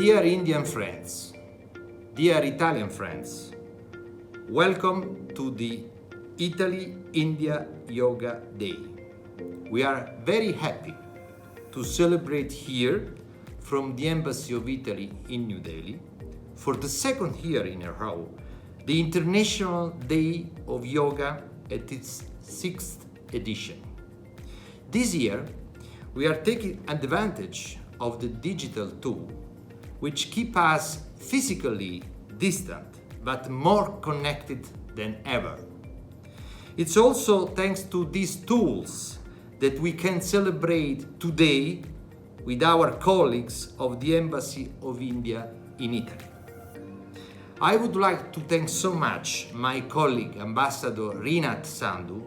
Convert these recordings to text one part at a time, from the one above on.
Dear Indian friends, dear Italian friends, welcome to the Italy-India Yoga Day. We are very happy to celebrate here from the Embassy of Italy in New Delhi for the second year in a row the International Day of Yoga at its 6th edition. This year, we are taking advantage of the digital tool which keep us physically distant but more connected than ever. It's also thanks to these tools that we can celebrate today with our colleagues of the Embassy of India in Italy. I would like to thank so much my colleague Ambassador Rinat Sandhu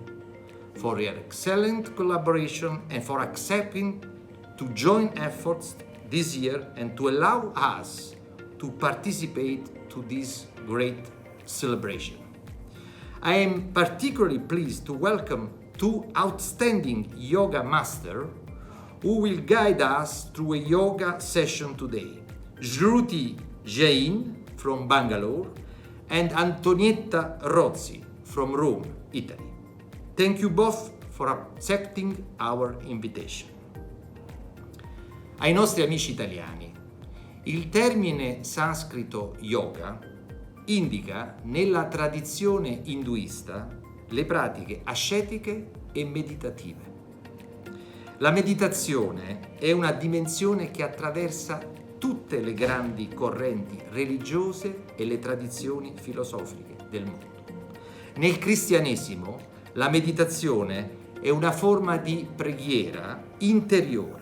for her excellent collaboration and for accepting to join efforts this year and to allow us to participate to this great celebration. I am particularly pleased to welcome two outstanding yoga masters who will guide us through a yoga session today. Shruti Jain from Bangalore and Antonietta Rozzi from Rome, Italy. Thank you both for accepting our invitation. Ai nostri amici italiani, il termine sanscrito yoga indica nella tradizione induista le pratiche ascetiche e meditative. La meditazione è una dimensione che attraversa tutte le grandi correnti religiose e le tradizioni filosofiche del mondo. Nel cristianesimo, la meditazione è una forma di preghiera interiore.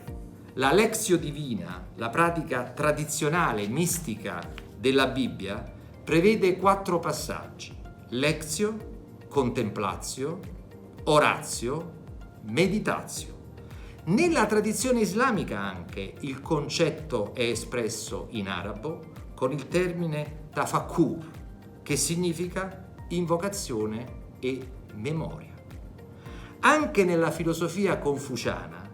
La Lectio Divina, la pratica tradizionale mistica della Bibbia, prevede 4 passaggi: Lectio, Contemplatio, Oratio, Meditatio. Nella tradizione islamica anche il concetto è espresso in arabo con il termine tafakkur, che significa invocazione e memoria. Anche nella filosofia confuciana,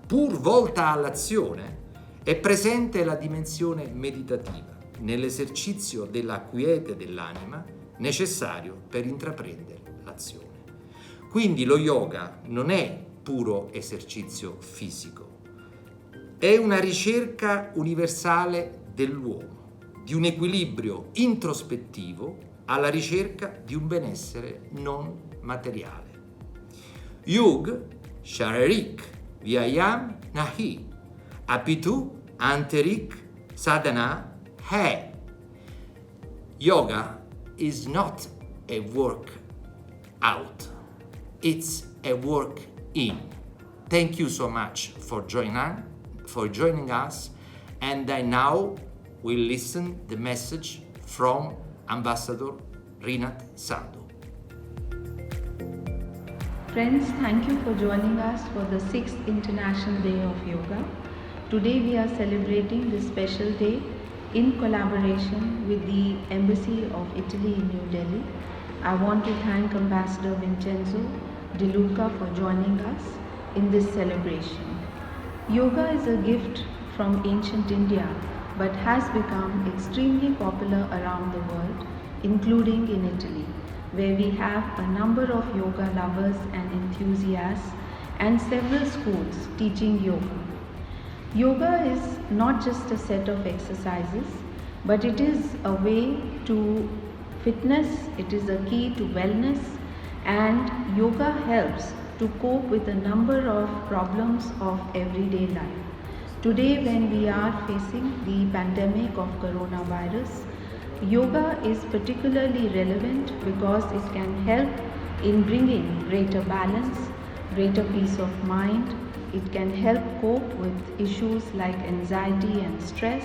pur volta all'azione, è presente la dimensione meditativa nell'esercizio della quiete dell'anima necessario per intraprendere l'azione. Quindi lo yoga non è puro esercizio fisico, è una ricerca universale dell'uomo, di un equilibrio introspettivo alla ricerca di un benessere non materiale. Yug Shararik Vyayam Nahi Apitu Antarik Sadhana Hai. Yoga is not a work out, it's a work in. Thank you so much for joining us, and I now will listen the message from Ambassador Rinat Sandhu. Friends, thank you for joining us for the 6th International Day of Yoga. Today we are celebrating this special day in collaboration with the Embassy of Italy in New Delhi. I want to thank Ambassador Vincenzo De Luca for joining us in this celebration. Yoga is a gift from ancient India but has become extremely popular around the world, including in Italy, where we have a number of yoga lovers and enthusiasts and several schools teaching yoga. Yoga is not just a set of exercises, but it is a way to fitness, it is a key to wellness, and yoga helps to cope with a number of problems of everyday life. Today, when we are facing the pandemic of coronavirus, yoga is particularly relevant because it can help in bringing greater balance, greater peace of mind. It can help cope with issues like anxiety and stress,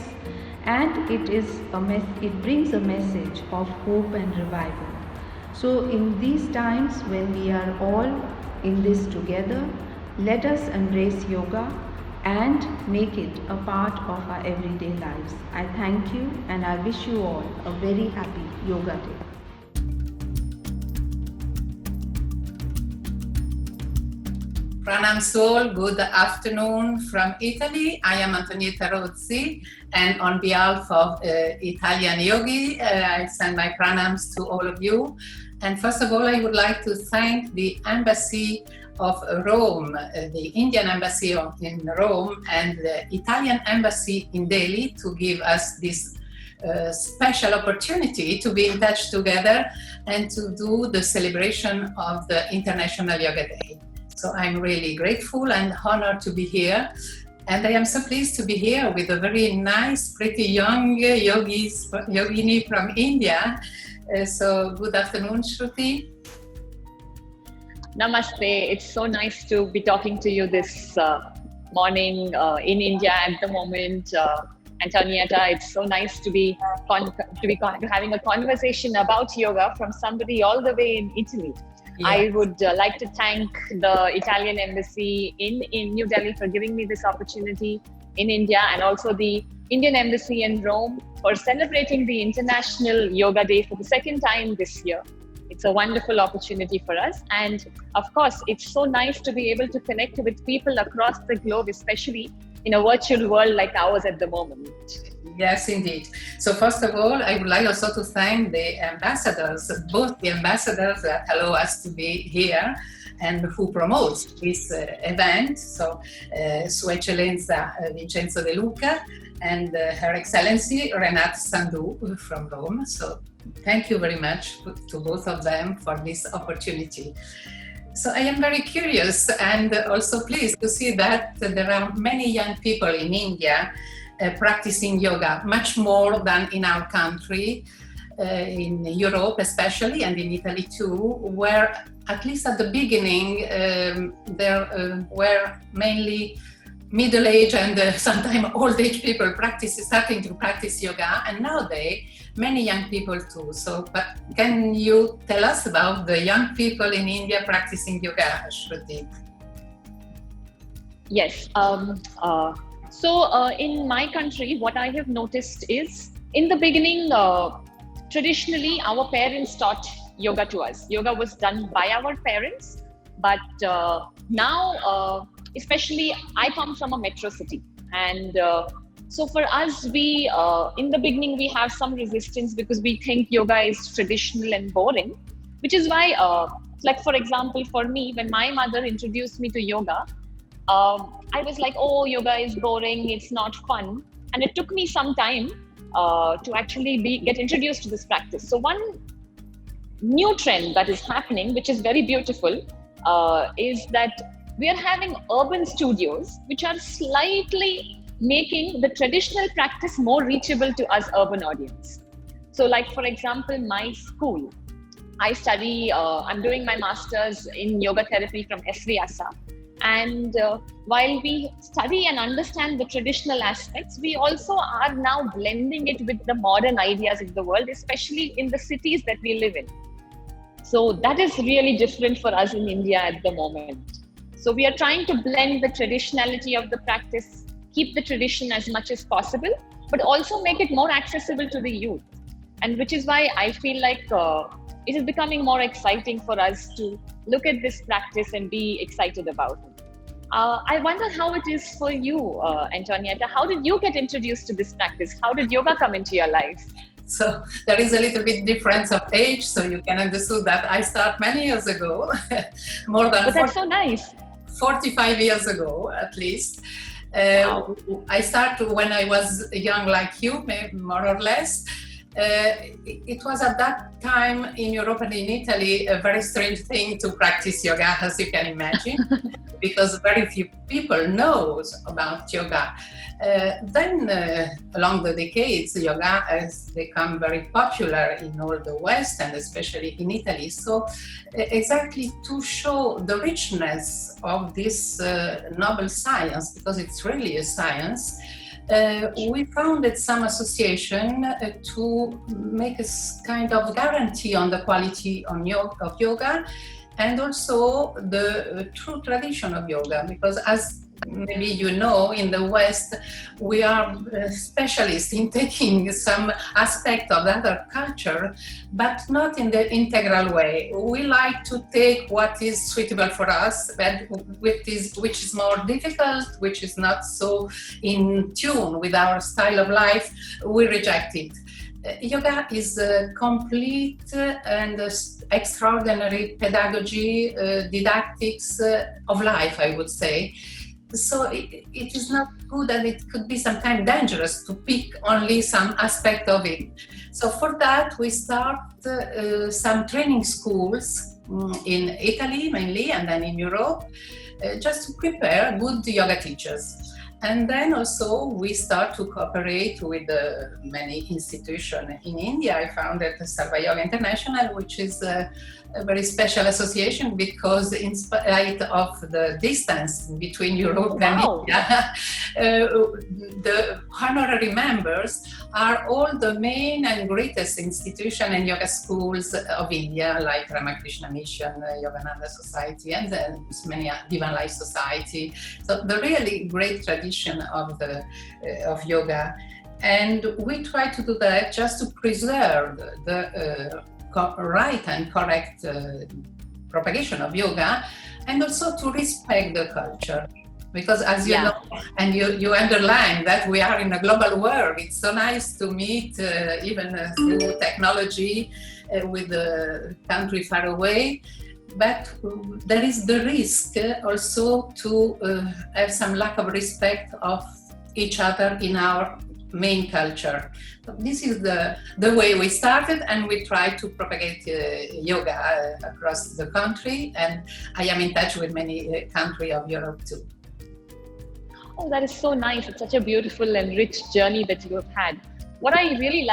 and it brings a message of hope and revival. So in these times when we are all in this together, let us embrace yoga and make it a part of our everyday lives. I thank you and I wish you all a very happy Yoga Day. Pranams all, good afternoon from Italy. I am Antonietta Rozzi, and on behalf of Italian Yogi, I send my pranams to all of you. And first of all, I would like to thank the Embassy of Rome, the Indian Embassy in Rome, and the Italian Embassy in Delhi to give us this special opportunity to be in touch together and to do the celebration of the International Yoga Day. So I'm really grateful and honored to be here. And I am so pleased to be here with a very nice, pretty young yogini from India. So good afternoon, Shruti. Namaste. It's so nice to be talking to you this morning in India at the moment. Antonietta, it's so nice to be having a conversation about yoga from somebody all the way in Italy. Yes. I would like to thank the Italian Embassy in New Delhi for giving me this opportunity in India, and also the Indian Embassy in Rome for celebrating the International Yoga Day for the second time this year. It's a wonderful opportunity for us. And of course, it's so nice to be able to connect with people across the globe, especially in a virtual world like ours at the moment. Yes, indeed. So first of all, I would like also to thank the ambassadors, both the ambassadors that allow us to be here and who promotes this event. So Sua Eccellenza Vincenzo De Luca and Her Excellency Renate Sandou from Rome. So thank you very much to both of them for this opportunity. So I am very curious and also pleased to see that there are many young people in India practicing yoga, much more than in our country, in Europe especially, and in Italy too, where at least at the beginning there were mainly middle-aged and sometimes old-age people starting to practice yoga, and nowadays many young people too. So, but can you tell us about the young people in India practicing yoga, Shruti? Yes. So in my country, what I have noticed is, in the beginning, traditionally our parents taught yoga to us. Yoga was done by our parents, but now, especially I come from a metro city, and so for us, we in the beginning we have some resistance because we think yoga is traditional and boring, which is why, like for example, for me, when my mother introduced me to yoga, I was like, oh, yoga is boring, it's not fun. And it took me some time to actually get introduced to this practice. So one new trend that is happening, which is very beautiful, is that we are having urban studios, which are slightly making the traditional practice more reachable to us urban audience. So like, for example, my school, I study, I'm doing my master's in yoga therapy from SVASA. And while we study and understand the traditional aspects, we also are now blending it with the modern ideas of the world, especially in the cities that we live in. So that is really different for us in India at the moment. So we are trying to blend the traditionality of the practice, keep the tradition as much as possible, but also make it more accessible to the youth. And which is why I feel like it is becoming more exciting for us to look at this practice and be excited about it. I wonder how it is for you, Antonietta. How did you get introduced to this practice? How did yoga come into your life? So there is a little bit difference of age, so you can understand that I started many years ago, more than but that's so nice. 45 years ago, at least. Wow. I started when I was young like you, more or less. It was at that time in Europe and in Italy a very strange thing to practice yoga, as you can imagine, because very few people knows about yoga. Then along the decades, yoga has become very popular in all the West and especially in Italy. So exactly to show the richness of this noble science, because it's really a science, we founded some association to make a kind of guarantee on the quality of yoga and also the true tradition of yoga, because as maybe you know, in the West, we are specialists in taking some aspect of other culture, but not in the integral way. We like to take what is suitable for us, but which is more difficult, which is not so in tune with our style of life, we reject it. Yoga is a complete and extraordinary pedagogy, didactics of life, I would say. So it is not good, and it could be sometimes dangerous to pick only some aspect of it. So for that, we start some training schools in Italy mainly, and then in Europe, just to prepare good yoga teachers. And then also we start to cooperate with many institutions. In India, I founded Sarva Yoga International, which is a very special association because in spite of the distance between Europe and India, the honorary members are all the main and greatest institutions and yoga schools of India, like Ramakrishna Mission, Yogananda Society, and then many Divine Life Society. So the really great tradition of yoga, and we try to do that just to preserve the right and correct propagation of yoga, and also to respect the culture. Because as you know, and you underline that we are in a global world, it's so nice to meet even through technology with a country far away. But there is the risk also to have some lack of respect of each other in our main culture. So this is the way we started, and we try to propagate yoga across the country, and I am in touch with many countries of Europe too. Oh, that is so nice. It's such a beautiful and rich journey that you have had. What I really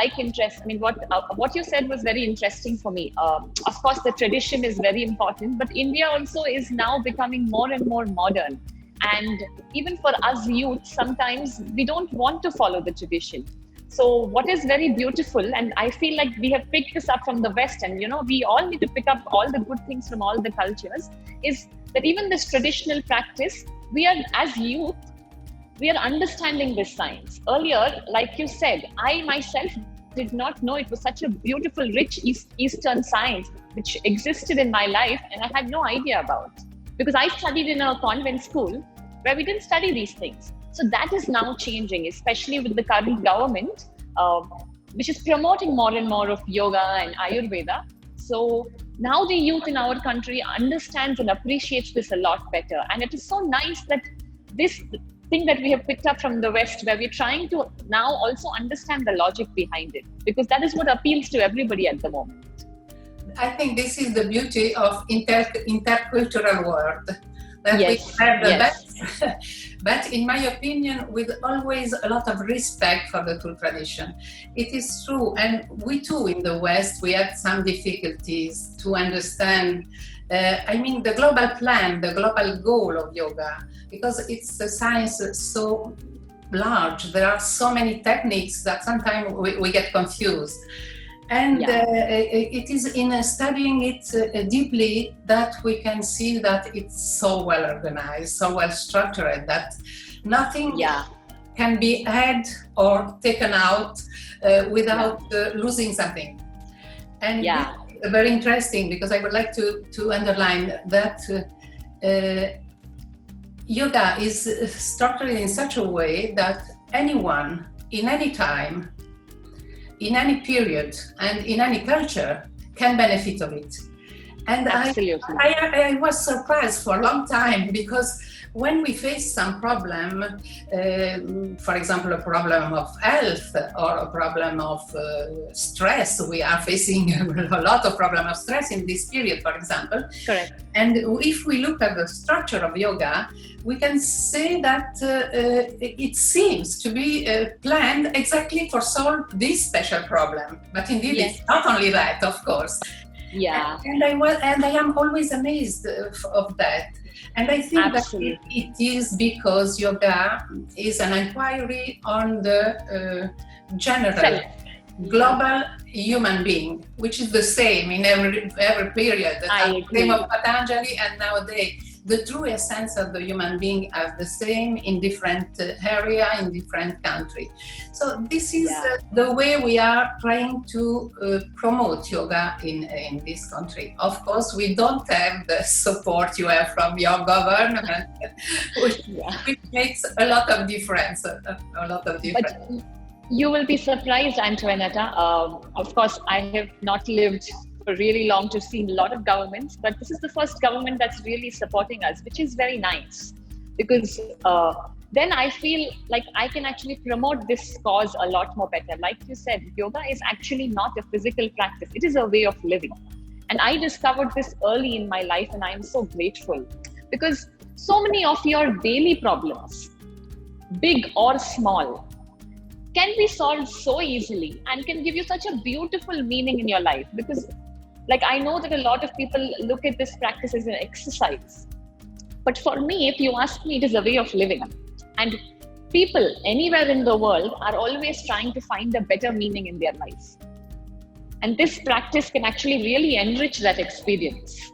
what you said was very interesting for me. Of course, the tradition is very important, but India also is now becoming more and more modern. And even for us youth, sometimes we don't want to follow the tradition. So what is very beautiful, and I feel like we have picked this up from the West, and we all need to pick up all the good things from all the cultures, is that even this traditional practice, we are, as youth, we are understanding this science. Earlier, like you said, I myself did not know it was such a beautiful, rich Eastern science which existed in my life, and I had no idea about. Because I studied in a convent school where we didn't study these things. So that is now changing, especially with the current government, which is promoting more and more of yoga and Ayurveda. So now the youth in our country understands and appreciates this a lot better. And it is so nice that this thing that we have picked up from the West, where we're trying to now also understand the logic behind it, because that is what appeals to everybody at the moment. I think this is the beauty of intercultural world, that we have the best, but in my opinion, with always a lot of respect for the true tradition. It is true, and we too in the West, we had some difficulties to understand the global plan, the global goal of yoga, because it's a science so large. There are so many techniques that sometimes we get confused. And it is in studying it deeply that we can see that it's so well organized, so well structured, that nothing can be added or taken out without losing something. And it's very interesting, because I would like to underline that yoga is structured in such a way that anyone, in any time, in any period, and in any culture can benefit of it. And I was surprised for a long time, because when we face some problem, for example, a problem of health or a problem of stress, we are facing a lot of problem of stress in this period, for example. Correct. And if we look at the structure of yoga, we can say that it seems to be planned exactly for solve this special problem. But indeed, it's not only that, of course. And I am always amazed of that. And I think that it is because yoga is an inquiry on the general, global human being, which is the same in every period. The name of Patanjali and nowadays. the true essence of the human being are the same in different area, in different country. So this is the way we are trying to promote yoga in this country. Of course, we don't have the support you have from your government, which makes a lot of difference. But you will be surprised, Antoinetta. Of course, I have not lived for really long to see a lot of governments, but this is the first government that's really supporting us, which is very nice, because then I feel like I can actually promote this cause a lot more better. Like you said, yoga is actually not a physical practice. It is a way of living. And I discovered this early in my life, and I'm so grateful, because so many of your daily problems, big or small, can be solved so easily and can give you such a beautiful meaning in your life. Because like, I know that a lot of people look at this practice as an exercise, but for me, if you ask me, it is a way of living. And people anywhere in the world are always trying to find a better meaning in their life. And this practice can actually really enrich that experience,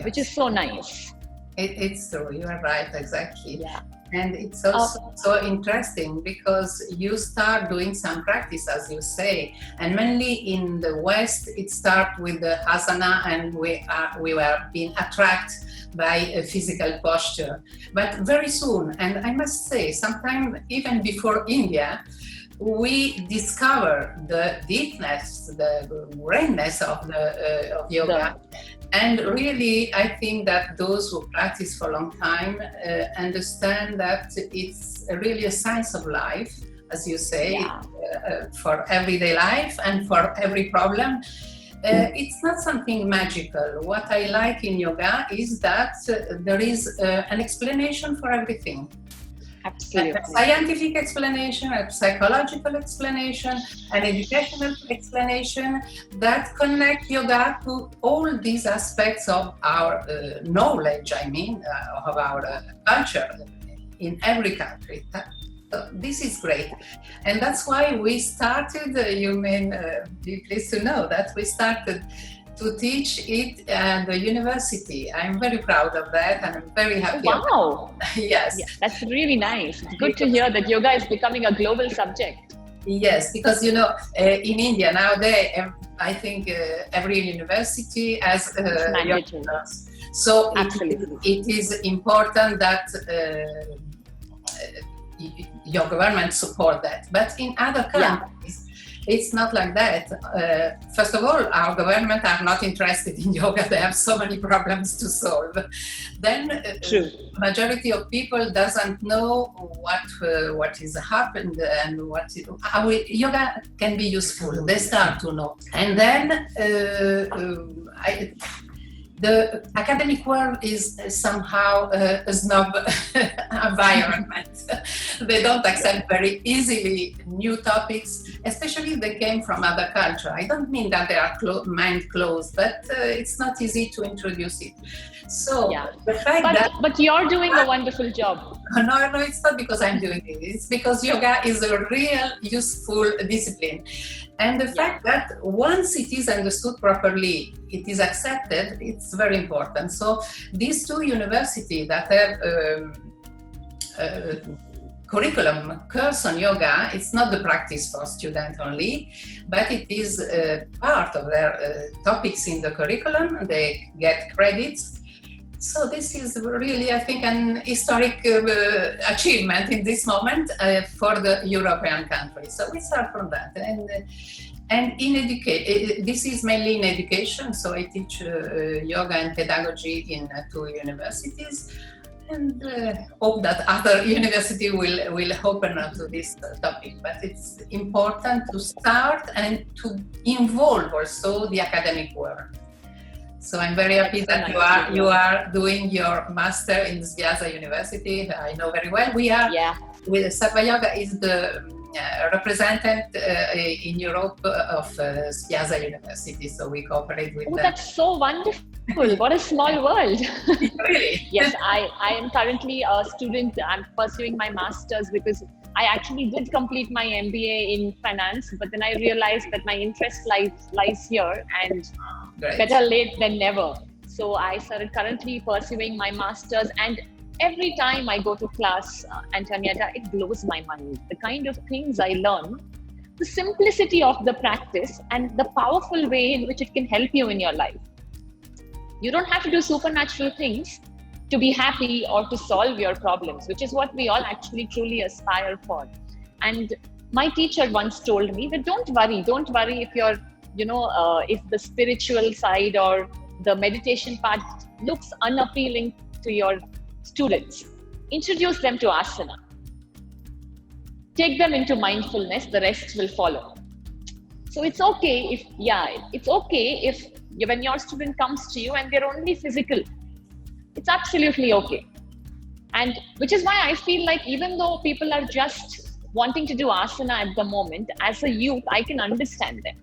which is so nice. It's true, you are right, exactly. Yeah. And it's also so interesting because you start doing some practice, as you say, and mainly in the West, it starts with the asana, and we were being attracted by a physical posture. But very soon, and I must say, sometime even before India, we discover the deepness, the greatness of yoga. And really, I think that those who practice for a long time understand that it's really a science of life, as you say, for everyday life and for every problem. It's not something magical. What I like in yoga is that there is an explanation for everything. Absolutely. A scientific explanation, a psychological explanation, an educational explanation that connect yoga to all these aspects of our knowledge, of our culture in every country. So this is great. And that's why we started, you may be pleased to know that we started to teach it at the university. I'm very proud of that, and I'm very happy. Wow! Yes. Yeah, that's really nice. It's good to hear that yoga is becoming a global subject. Yes, because in India nowadays, I think every university has yoga class. So it is important that your government support that. But in other countries, it's not like that. First of all, our government are not interested in yoga. They have so many problems to solve. Then, majority of people doesn't know what is happened and how yoga can be useful. They start to know, and then the academic world is somehow a snob environment. They don't accept very easily new topics, especially if they came from other culture. I don't mean that they are mind closed, but it's not easy to introduce it. So the fact but you're doing a wonderful job. No, it's not because I'm doing it. It's because yoga is a real useful discipline. And the fact that once it is understood properly, it is accepted, it's very important. So these two universities that have curriculum course on yoga, it's not the practice for students only, but it is part of their topics in the curriculum. They get credits. So this is really, I think, an historic achievement in this moment for the European countries. So we start from that. And in this is mainly in education. So I teach yoga and pedagogy in 2 universities, and hope that other university will open up to this topic. But it's important to start and to involve also the academic world. So I'm very happy that you are doing your master in Sviasa University. I know very well. We are with Sattva Yoga is the representative in Europe of Sviasa University. So we cooperate with them. That's so wonderful. What a small world. Really? Yes, I am currently a student. I'm pursuing my master's because I actually did complete my MBA in finance, but then I realized that my interest lies here, and better late than never. So I started currently pursuing my master's, and every time I go to class, Antonietta, it blows my mind. The kind of things I learn, the simplicity of the practice, and the powerful way in which it can help you in your life. You don't have to do supernatural things to be happy or to solve your problems, which is what we all actually truly aspire for. And my teacher once told me that don't worry if you're, if the spiritual side or the meditation part looks unappealing to your students. Introduce them to asana. Take them into mindfulness, the rest will follow. So it's okay if when your student comes to you and they're only physical, it's absolutely okay. And which is why I feel like even though people are just wanting to do asana at the moment, as a youth, I can understand them.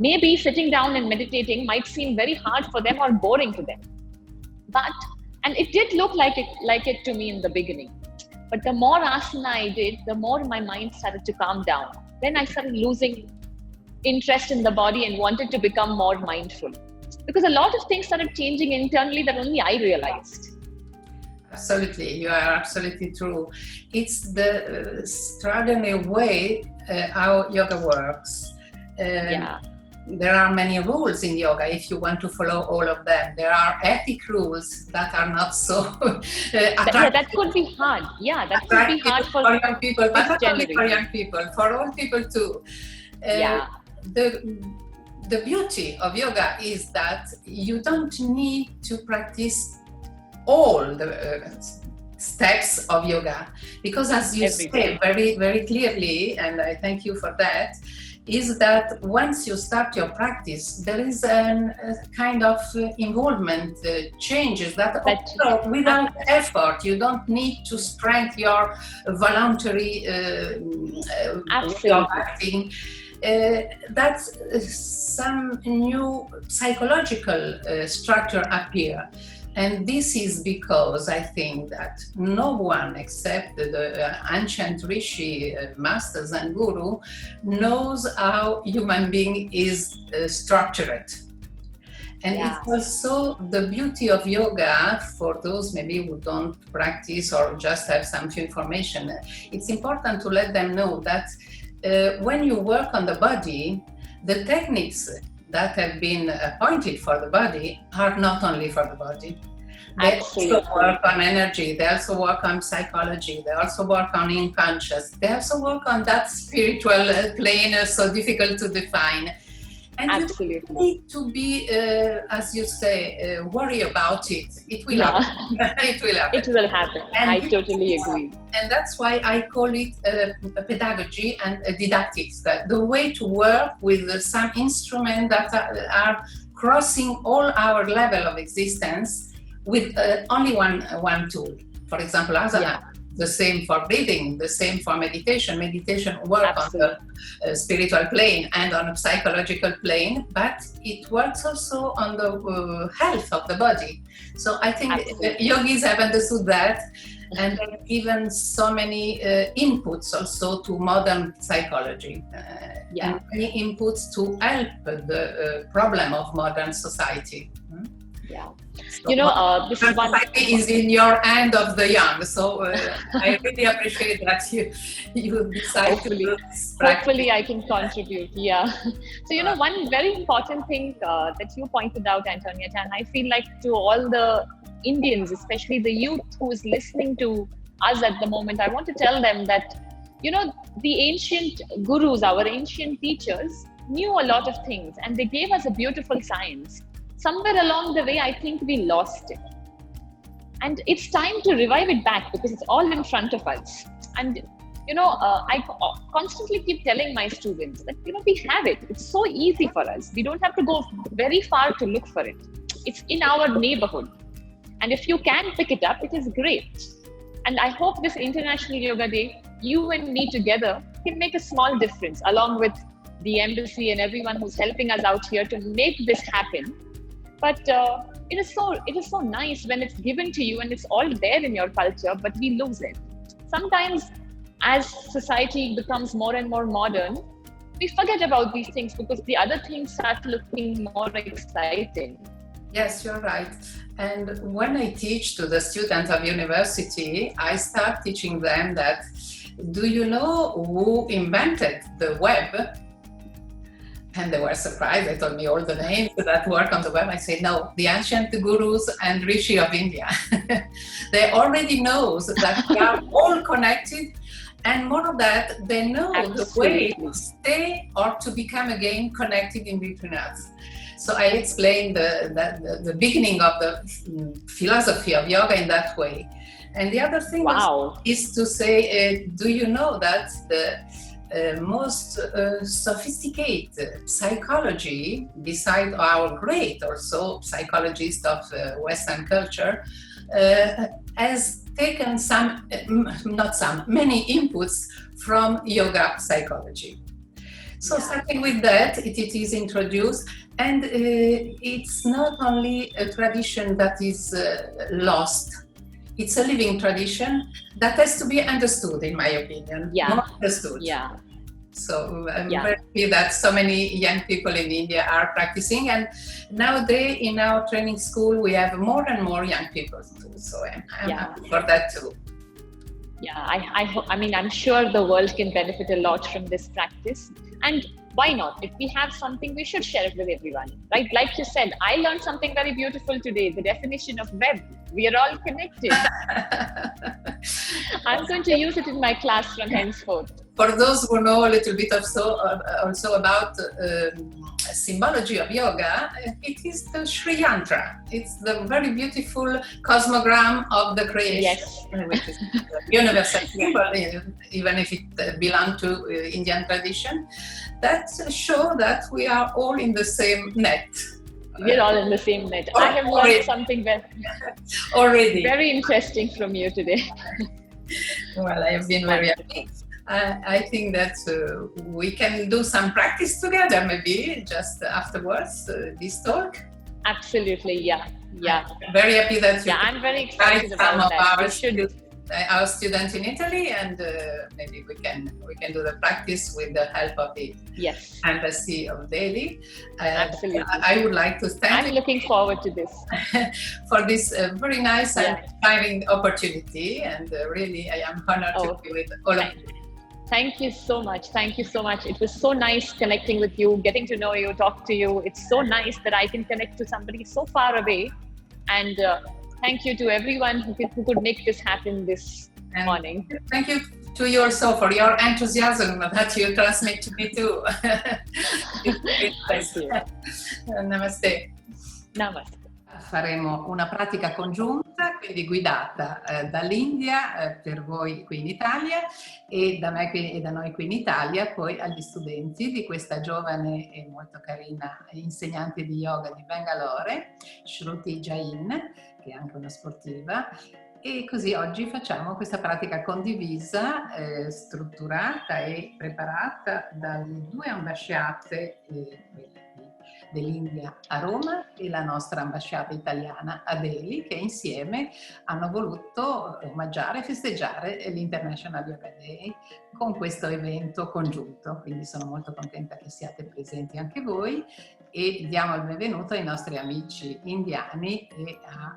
Maybe sitting down and meditating might seem very hard for them or boring to them. And it did look like it to me in the beginning. But the more asana I did, the more my mind started to calm down. Then I started losing interest in the body and wanted to become more mindful. Because a lot of things started changing internally that only I realized. Absolutely, you are absolutely true. It's the extraordinary way how yoga works. There are many rules in yoga if you want to follow all of them. There are ethic rules that are not so attractive. That could be hard. Yeah, that could be hard for young people, but not only for young people, for old people too. The beauty of yoga is that you don't need to practice all the steps of yoga, because as you say very, very clearly, and I thank you for that, is that once you start your practice, there is a kind of involvement changes that occur without effort. You don't need to strengthen your voluntary way of acting. That's some new psychological structure appear. And this is because I think that no one except the ancient rishi, masters and guru knows how human being is structured. And it's also the beauty of yoga for those maybe who don't practice or just have some information. It's important to let them know that when you work on the body, the techniques that have been appointed for the body are not only for the body. They also work on energy, they also work on psychology, they also work on unconscious, they also work on that spiritual plane so difficult to define. And you need to be, as you say, worry about it. It will happen. It will happen. It will happen. And I totally agree. And that's why I call it a pedagogy and a didactics, that the way to work with some instruments that are crossing all our level of existence with only one tool. For example, asana. The same for breathing, the same for meditation. Meditation works on the spiritual plane and on a psychological plane, but it works also on the health of the body. So I think yogis have understood that, and they've given so many inputs also to modern psychology, and many inputs to help the problem of modern society. Yeah. So this is in your hand of the young. So I really appreciate that you decide to do this practice. Hopefully I can contribute. Yeah. So one very important thing that you pointed out, Antonietta, and I feel like to all the Indians, especially the youth who is listening to us at the moment, I want to tell them that the ancient gurus, our ancient teachers, knew a lot of things, and they gave us a beautiful science. Somewhere along the way, I think we lost it. And it's time to revive it back because it's all in front of us. And, I constantly keep telling my students that, we have it. It's so easy for us. We don't have to go very far to look for it. It's in our neighborhood. And if you can pick it up, it is great. And I hope this International Yoga Day, you and me together can make a small difference along with the embassy and everyone who's helping us out here to make this happen. But it is so nice when it's given to you and it's all there in your culture, but we lose it. Sometimes as society becomes more and more modern, we forget about these things because the other things start looking more exciting. Yes, you're right. And when I teach to the students of university, I start teaching them that, do you know who invented the web? And they were surprised. They told me all the names that work on the web. I say, no, the ancient gurus and rishi of India. They already know that we are all connected. And more of that, they know the way to stay or to become again connected in between us. So I explained the beginning of the philosophy of yoga in that way. And the other thing is to say, do you know that the most sophisticated psychology, beside our great also psychologists of Western culture, has taken many inputs from yoga psychology. So starting with that, it is introduced, and it's not only a tradition that is lost. It's a living tradition that has to be understood, in my opinion. More understood. So I'm very happy that so many young people in India are practicing, and nowadays in our training school we have more and more young people too. So I'm happy for that too. Yeah, I mean, I'm sure the world can benefit a lot from this practice. And why not? If we have something, we should share it with everyone, right? Like you said, I learned something very beautiful today, the definition of web. We are all connected. I'm going to use it in my class from henceforth. For those who know a little bit also about symbology of yoga, it is the Sri Yantra. It's the very beautiful cosmogram of the creation, which is a universal symbol, even if it belongs to Indian tradition, that show that we are all in the same net. We're all in the same net. I have learned something very interesting from you today. Well, I have been very happy. I think that we can do some practice together, maybe just afterwards this talk. Absolutely, yeah. I'm very happy that you I'm very excited about that. Our students in Italy, and maybe we can do the practice with the help of the Embassy of Delhi. Absolutely. I would like to thank I'm looking forward to this for this very nice and inspiring opportunity, and really I am honored to be with all of you. Thank you so much. Thank you so much. It was so nice connecting with you, getting to know you, talk to you. It's so nice that I can connect to somebody so far away. And thank you to everyone who could make this happen this morning. Thank you to you also for your enthusiasm that you transmit to me too. Thank you. Namaste. Namaste. Faremo una pratica congiunta, quindi guidata dall'India per voi qui in Italia e da me e da noi qui in Italia, poi agli studenti di questa giovane e molto carina insegnante di yoga di Bangalore, Shruti Jain, che è anche una sportiva. E così oggi facciamo questa pratica condivisa, strutturata e preparata dalle due ambasciate dell'India a Roma e la nostra ambasciata italiana a Delhi, che insieme hanno voluto omaggiare e festeggiare l'International Yoga Day con questo evento congiunto. Quindi sono molto contenta che siate presenti anche voi e diamo il benvenuto ai nostri amici indiani e a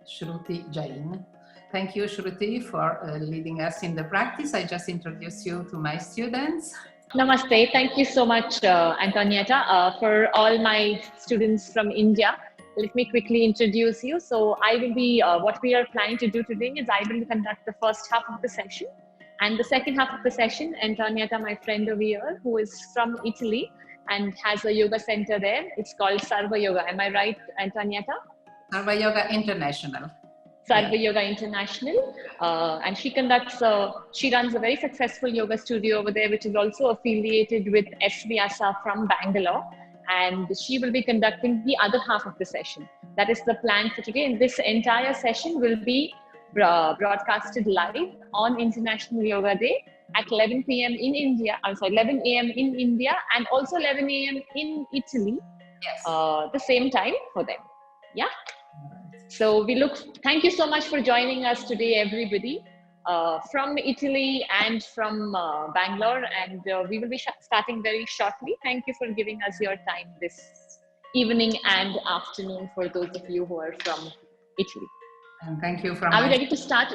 Shruti Jain. Thank you, Shruti, for leading us in the practice. I just introduced you to my students. Namaste. Thank you so much, Antonietta, for all my students from India. Let me quickly introduce you. So I will be, what we are planning to do today is I will conduct the first half of the session. And the second half of the session, Antonietta, my friend over here, who is from Italy and has a yoga center there. It's called Sarva Yoga. Am I right, Antonietta? Sarva Yoga International. Sarva Yoga International, and she runs a very successful yoga studio over there, which is also affiliated with S. Vyasa from Bangalore, and she will be conducting the other half of the session. That is the plan for today, and this entire session will be broadcasted live on International Yoga Day at 11 p.m. in India, 11 a.m. in India, and also 11 a.m. in Italy, the same time for them. Yeah. So thank you so much for joining us today, everybody, from Italy and from Bangalore, and we will be starting very shortly. Thank you for giving us your time this evening and afternoon for those of you who are from Italy. And thank you from Are we my ready to start?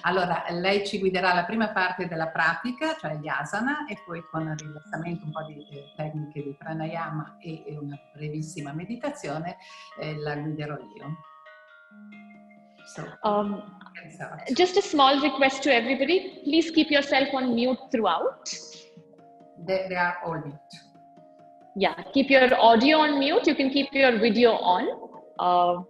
Allora, lei ci guiderà la prima parte della pratica, cioè gli asana, e poi con il rilassamento, un po' di tecniche di pranayama e una brevissima meditazione la guiderò io. So, just a small request to everybody, please keep yourself on mute throughout. They are all mute. Yeah, keep your audio on mute. You can keep your video on.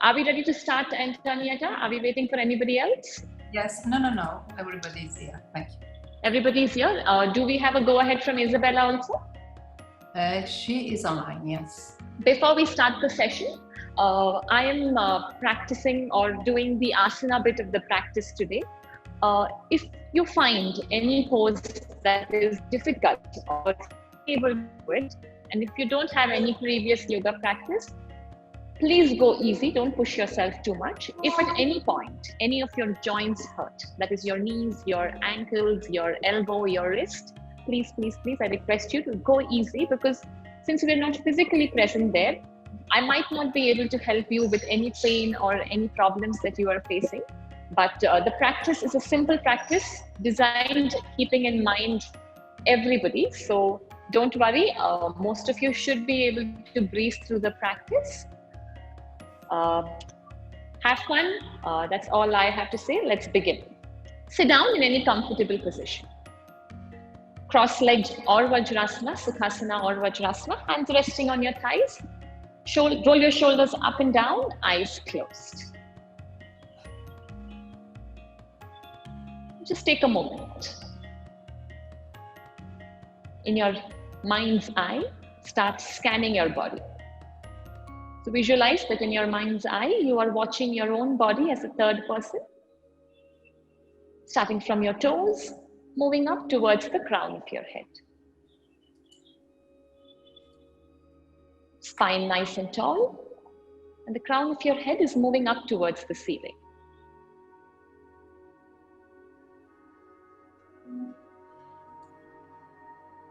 Are we ready to start, Antonietta? Are we waiting for anybody else? Yes, no. Everybody's here. Thank you. Everybody's here. Do we have a go-ahead from Isabella also? She is online, yes. Before we start the session, I am practicing or doing the asana bit of the practice today. If you find any pose that is difficult or able to do it, and if you don't have any previous yoga practice, please go easy, don't push yourself too much. If at any point, any of your joints hurt, that is your knees, your ankles, your elbow, your wrist, please, I request you to go easy, because since we're not physically present there, I might not be able to help you with any pain or any problems that you are facing. But the practice is a simple practice designed keeping in mind everybody. So don't worry, most of you should be able to breeze through the practice. Have fun. That's all I have to say. Let's begin. Sit down in any comfortable position. Cross-legged or Vajrasana, Sukhasana or Vajrasana, hands resting on your thighs. Roll your shoulders up and down, eyes closed. Just take a moment. In your mind's eye, start scanning your body. So visualize that in your mind's eye, you are watching your own body as a third person, starting from your toes, moving up towards the crown of your head. Spine nice and tall, and the crown of your head is moving up towards the ceiling.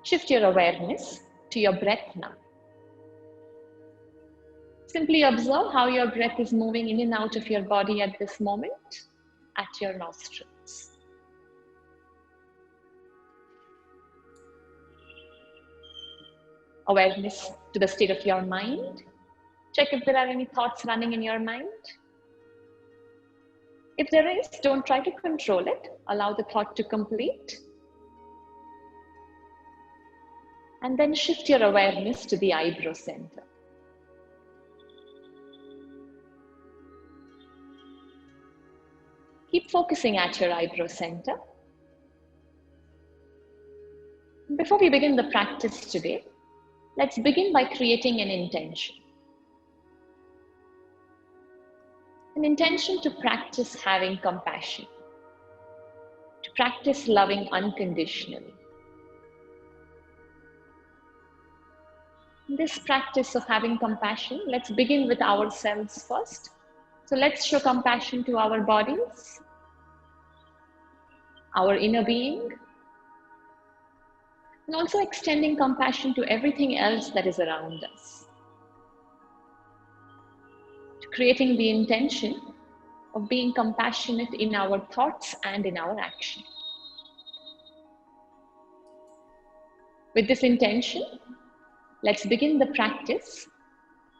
Shift your awareness to your breath now. Simply observe how your breath is moving in and out of your body at this moment, at your nostrils. Awareness to the state of your mind. Check if there are any thoughts running in your mind. If there is, don't try to control it. Allow the thought to complete. And then shift your awareness to the eyebrow center. Keep focusing at your eyebrow center. Before we begin the practice today, let's begin by creating an intention. An intention to practice having compassion, to practice loving unconditionally. In this practice of having compassion, let's begin with ourselves first. So let's show compassion to our bodies, our inner being, and also extending compassion to everything else that is around us. Creating the intention of being compassionate in our thoughts and in our action. With this intention, let's begin the practice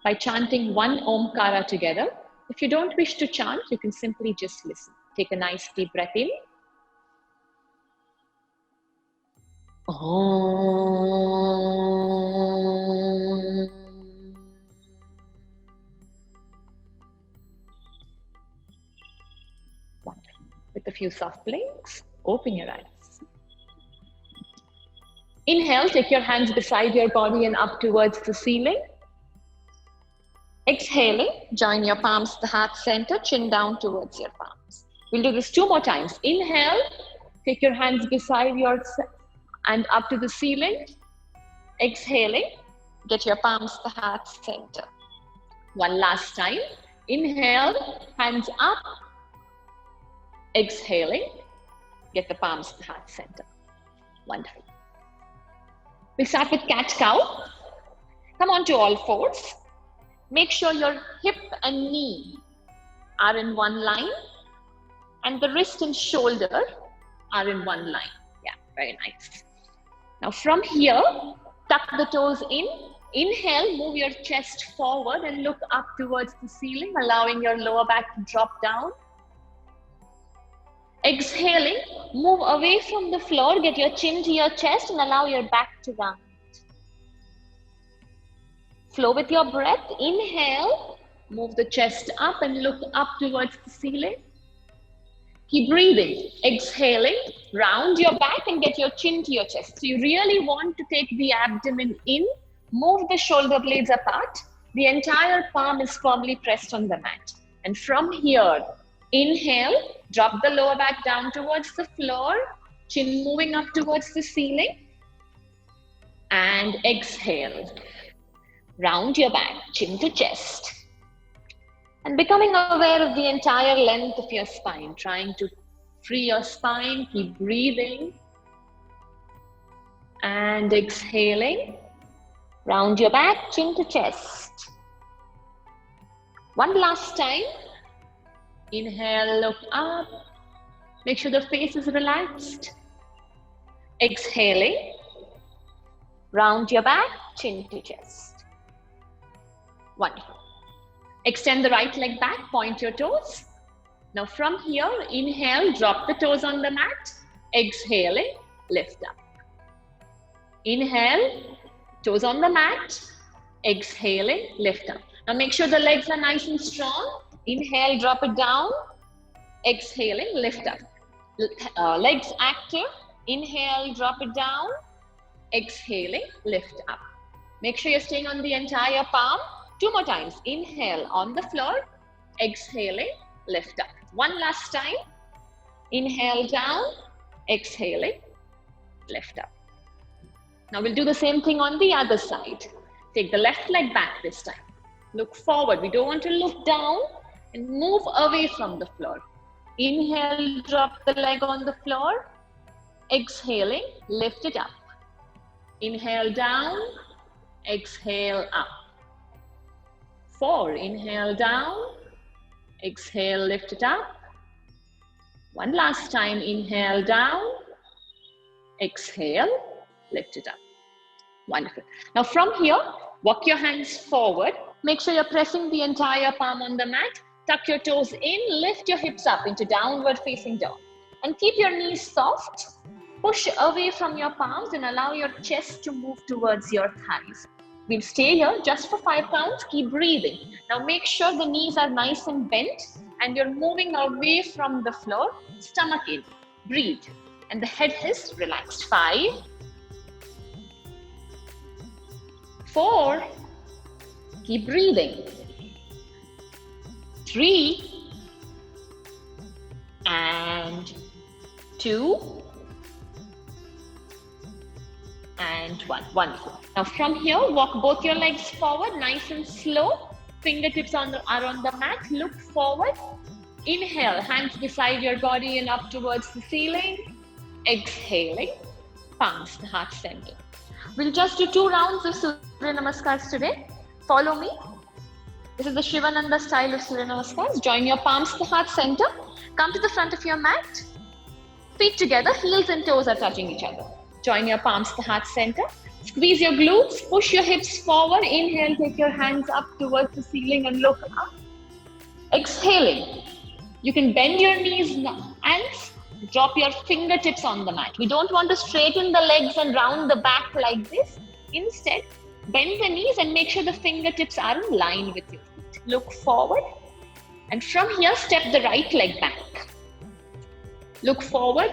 by chanting one Omkara together. If you don't wish to chant, you can simply just listen. Take a nice deep breath in. Om. Wonderful. With a few soft blinks, open your eyes. Inhale, take your hands beside your body and up towards the ceiling. Exhaling, join your palms to the heart center, chin down towards your palms. We'll do this 2 more times. Inhale, take your hands beside yourself and up to the ceiling. Exhaling, get your to the heart center. One last time. Inhale, hands up. Exhaling, get the palms to the heart center. Wonderful. We'll start with cat-cow. Come on to all fours. Make sure your hip and knee are in one line and the wrist and shoulder are in one line. Yeah, very nice. Now from here, tuck the toes in. Inhale, move your chest forward and look up towards the ceiling, allowing your lower back to drop down. Exhaling, move away from the floor, get your chin to your chest and allow your back to round. Flow with your breath. Inhale, move the chest up and look up towards the ceiling. Keep breathing. Exhaling, round your back and get your chin to your chest. So you really want to take the abdomen in, move the shoulder blades apart. The entire palm is firmly pressed on the mat. And from here, inhale, drop the lower back down towards the floor, chin moving up towards the ceiling. And exhale. Round your back, chin to chest. And becoming aware of the entire length of your spine, trying to free your spine, keep breathing. And exhaling. Round your back, chin to chest. One last time. Inhale, look up. Make sure the face is relaxed. Exhaling. Round your back, chin to chest. Wonderful. Extend the right leg back, point your toes. Now from here, inhale, drop the toes on the mat. Exhaling, lift up. Inhale, toes on the mat. Exhaling, lift up. Now make sure the legs are nice and strong. Inhale, drop it down. Exhaling, lift up. Legs active. Inhale, drop it down. Exhaling, lift up. Make sure you're staying on the entire palm. 2 more times. Inhale on the floor. Exhaling, lift up. One last time. Inhale down. Exhaling, lift up. Now we'll do the same thing on the other side. Take the left leg back this time. Look forward. We don't want to look down and move away from the floor. Inhale, drop the leg on the floor. Exhaling, lift it up. Inhale down. Exhale up. 4, inhale down, exhale, lift it up. One last time, inhale down, exhale, lift it up. Wonderful. Now from here, walk your hands forward. Make sure you're pressing the entire palm on the mat. Tuck your toes in, lift your hips up into downward facing dog. And keep your knees soft. Push away from your palms and allow your chest to move towards your thighs. We'll stay here just for 5 counts. Keep breathing. Now make sure the knees are nice and bent and you're moving away from the floor. Stomach in. Breathe. And the head is relaxed. 5, 4. Keep breathing. 3 and 2 and 1. Wonderful. Now from here, walk both your legs forward, nice and slow. Fingertips are on the mat. Look forward. Inhale, hands beside your body and up towards the ceiling. Exhaling, palms to heart center. We'll just do 2 rounds of Surya Namaskars today. Follow me. This is the Shivananda style of Surya Namaskars. Join your palms to heart center. Come to the front of your mat. Feet together, heels and toes are touching each other. Join your palms to heart center. Squeeze your glutes, push your hips forward. Inhale, take your hands up towards the ceiling and look up. Exhaling, you can bend your knees and drop your fingertips on the mat. We don't want to straighten the legs and round the back like this. Instead, bend the knees and make sure the fingertips are in line with your feet. Look forward. And from here, step the right leg back. Look forward.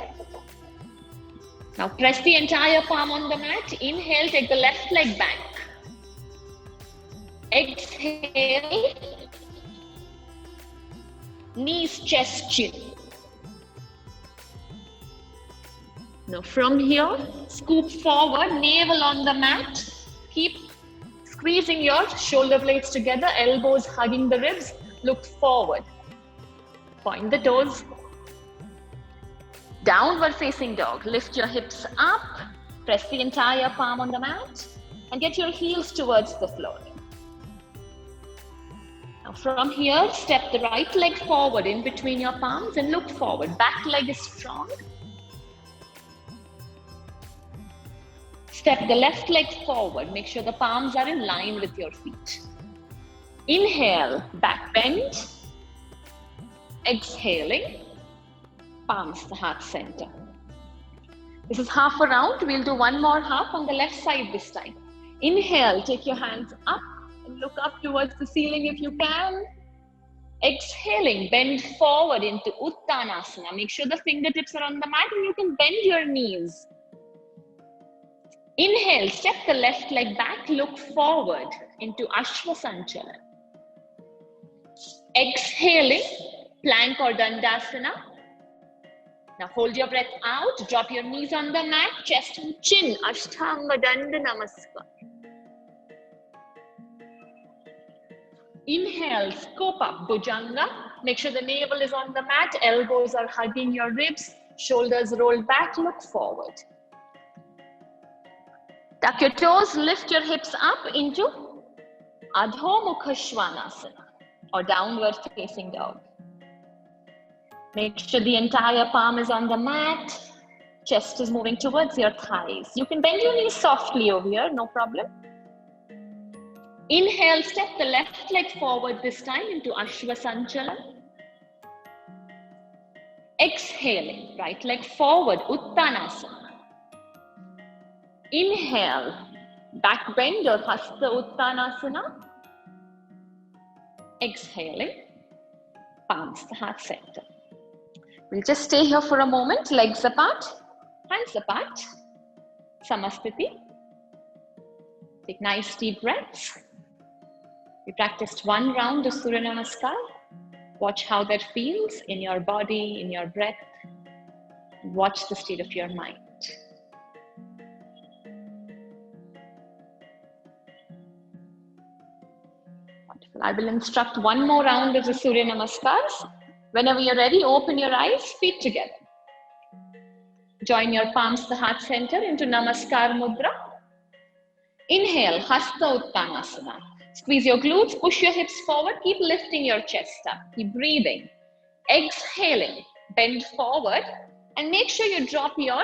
Now press the entire palm on the mat. Inhale, take the left leg back. Exhale. Knees, chest, chin. Now from here, scoop forward, navel on the mat. Keep squeezing your shoulder blades together, elbows hugging the ribs. Look forward. Point the toes. Downward facing dog. Lift your hips up. Press the entire palm on the mat. and get your heels towards the floor. Now from here, step the right leg forward in between your palms and look forward. Back leg is strong. Step the left leg forward. Make sure the palms are in line with your feet. Inhale, back bend. Exhaling, palms to heart center. This is half a round. We'll do one more half on the left side this time. Inhale, take your hands up and look up towards the ceiling if you can. Exhaling, bend forward into Uttanasana. Make sure the fingertips are on the mat and you can bend your knees. Inhale, step the left leg back, look forward into Ashwa Sanchalan. Exhaling, plank or Dandasana. Now hold your breath out, drop your knees on the mat, chest and chin, Ashtanga Danda Namaskar. Inhale, scoop up, Bhujanga. Make sure the navel is on the mat, elbows are hugging your ribs, shoulders rolled back, look forward. Tuck your toes, lift your hips up into Adho Mukha Svanasana or downward facing dog. Make sure the entire palm is on the mat, chest is moving towards your thighs. You can bend your knees softly over here, no problem. Inhale, step the left leg forward this time into Ashwa Sanchalan. Exhaling, right leg forward, Uttanasana. Inhale, back bend or Hasta Uttanasana. Exhaling, palms to heart center. We'll just stay here for a moment, legs apart, hands apart, Samasthiti. Take nice deep breaths. We practiced one round of Surya Namaskar. Watch how that feels in your body, in your breath. Watch the state of your mind. Wonderful. I will instruct one more round of the Surya Namaskars. Whenever you're ready, open your eyes, feet together. Join your palms to heart center into Namaskar Mudra. Inhale, Hasta Uttanasana. Squeeze your glutes, push your hips forward, keep lifting your chest up. Keep breathing. Exhaling, bend forward and make sure you drop your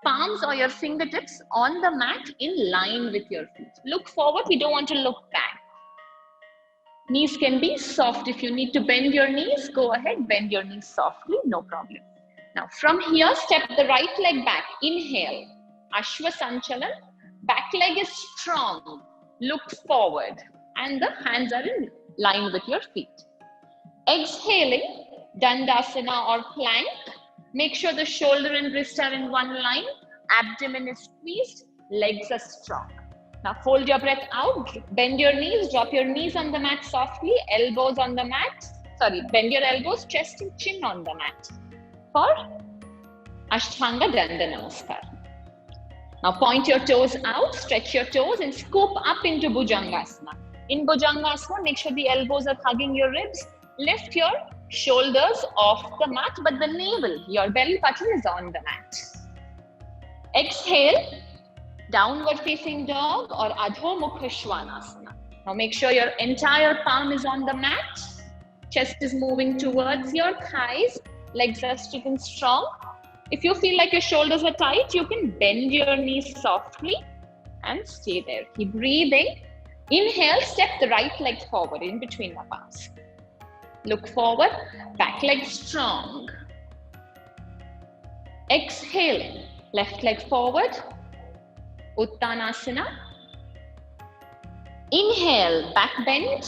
palms or your fingertips on the mat in line with your feet. Look forward, we don't want to look back. Knees can be soft. If you need to bend your knees, go ahead, bend your knees softly, no problem. Now from here, step the right leg back. Inhale, Ashwa Sanchalan. Back leg is strong. Look forward and the hands are in line with your feet. Exhaling, Dandasana or plank. Make sure the shoulder and wrist are in one line. Abdomen is squeezed, legs are strong. Now hold your breath out, bend your knees, drop your knees on the mat softly, elbows on the mat. Bend your elbows, chest and chin on the mat for Ashtanga Danda Namaskar. Now point your toes out, stretch your toes and scoop up into Bhujangasana. In Bhujangasana, make sure the elbows are hugging your ribs. Lift your shoulders off the mat, but the navel, your belly button is on the mat. Exhale, downward facing dog or Adho Mukha Svanasana. Now make sure your entire palm is on the mat. Chest is moving towards your thighs. Legs are straight and strong. If you feel like your shoulders are tight, you can bend your knees softly and stay there. Keep breathing. Inhale, step the right leg forward in between the palms. Look forward, back leg strong. Exhaling, left leg forward. Uttanasana. Inhale, back bend.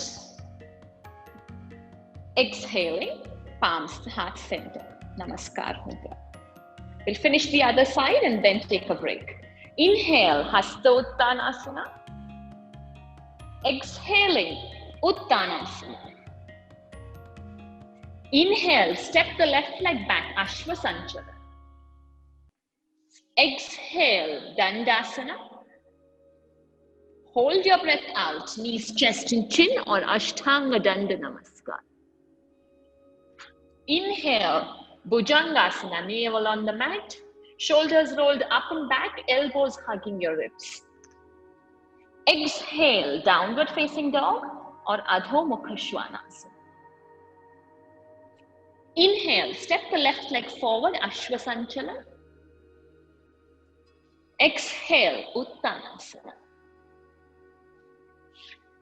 Exhaling, palms to heart center. Namaskar Mudra. We'll finish the other side and then take a break. Inhale, Hasta Uttanasana. Exhaling, Uttanasana. Inhale, step the left leg back, Ashwa Sanchalan. Exhale, Dandasana. Hold your breath out, knees, chest and chin or Ashtanga Danda Namaskar. Inhale, Bhujangasana, navel on the mat, shoulders rolled up and back, elbows hugging your ribs. Exhale, downward facing dog or Adho Mukha Svanasana. Inhale, step the left leg forward, Ashwa Sanchala. Exhale, Uttanasana.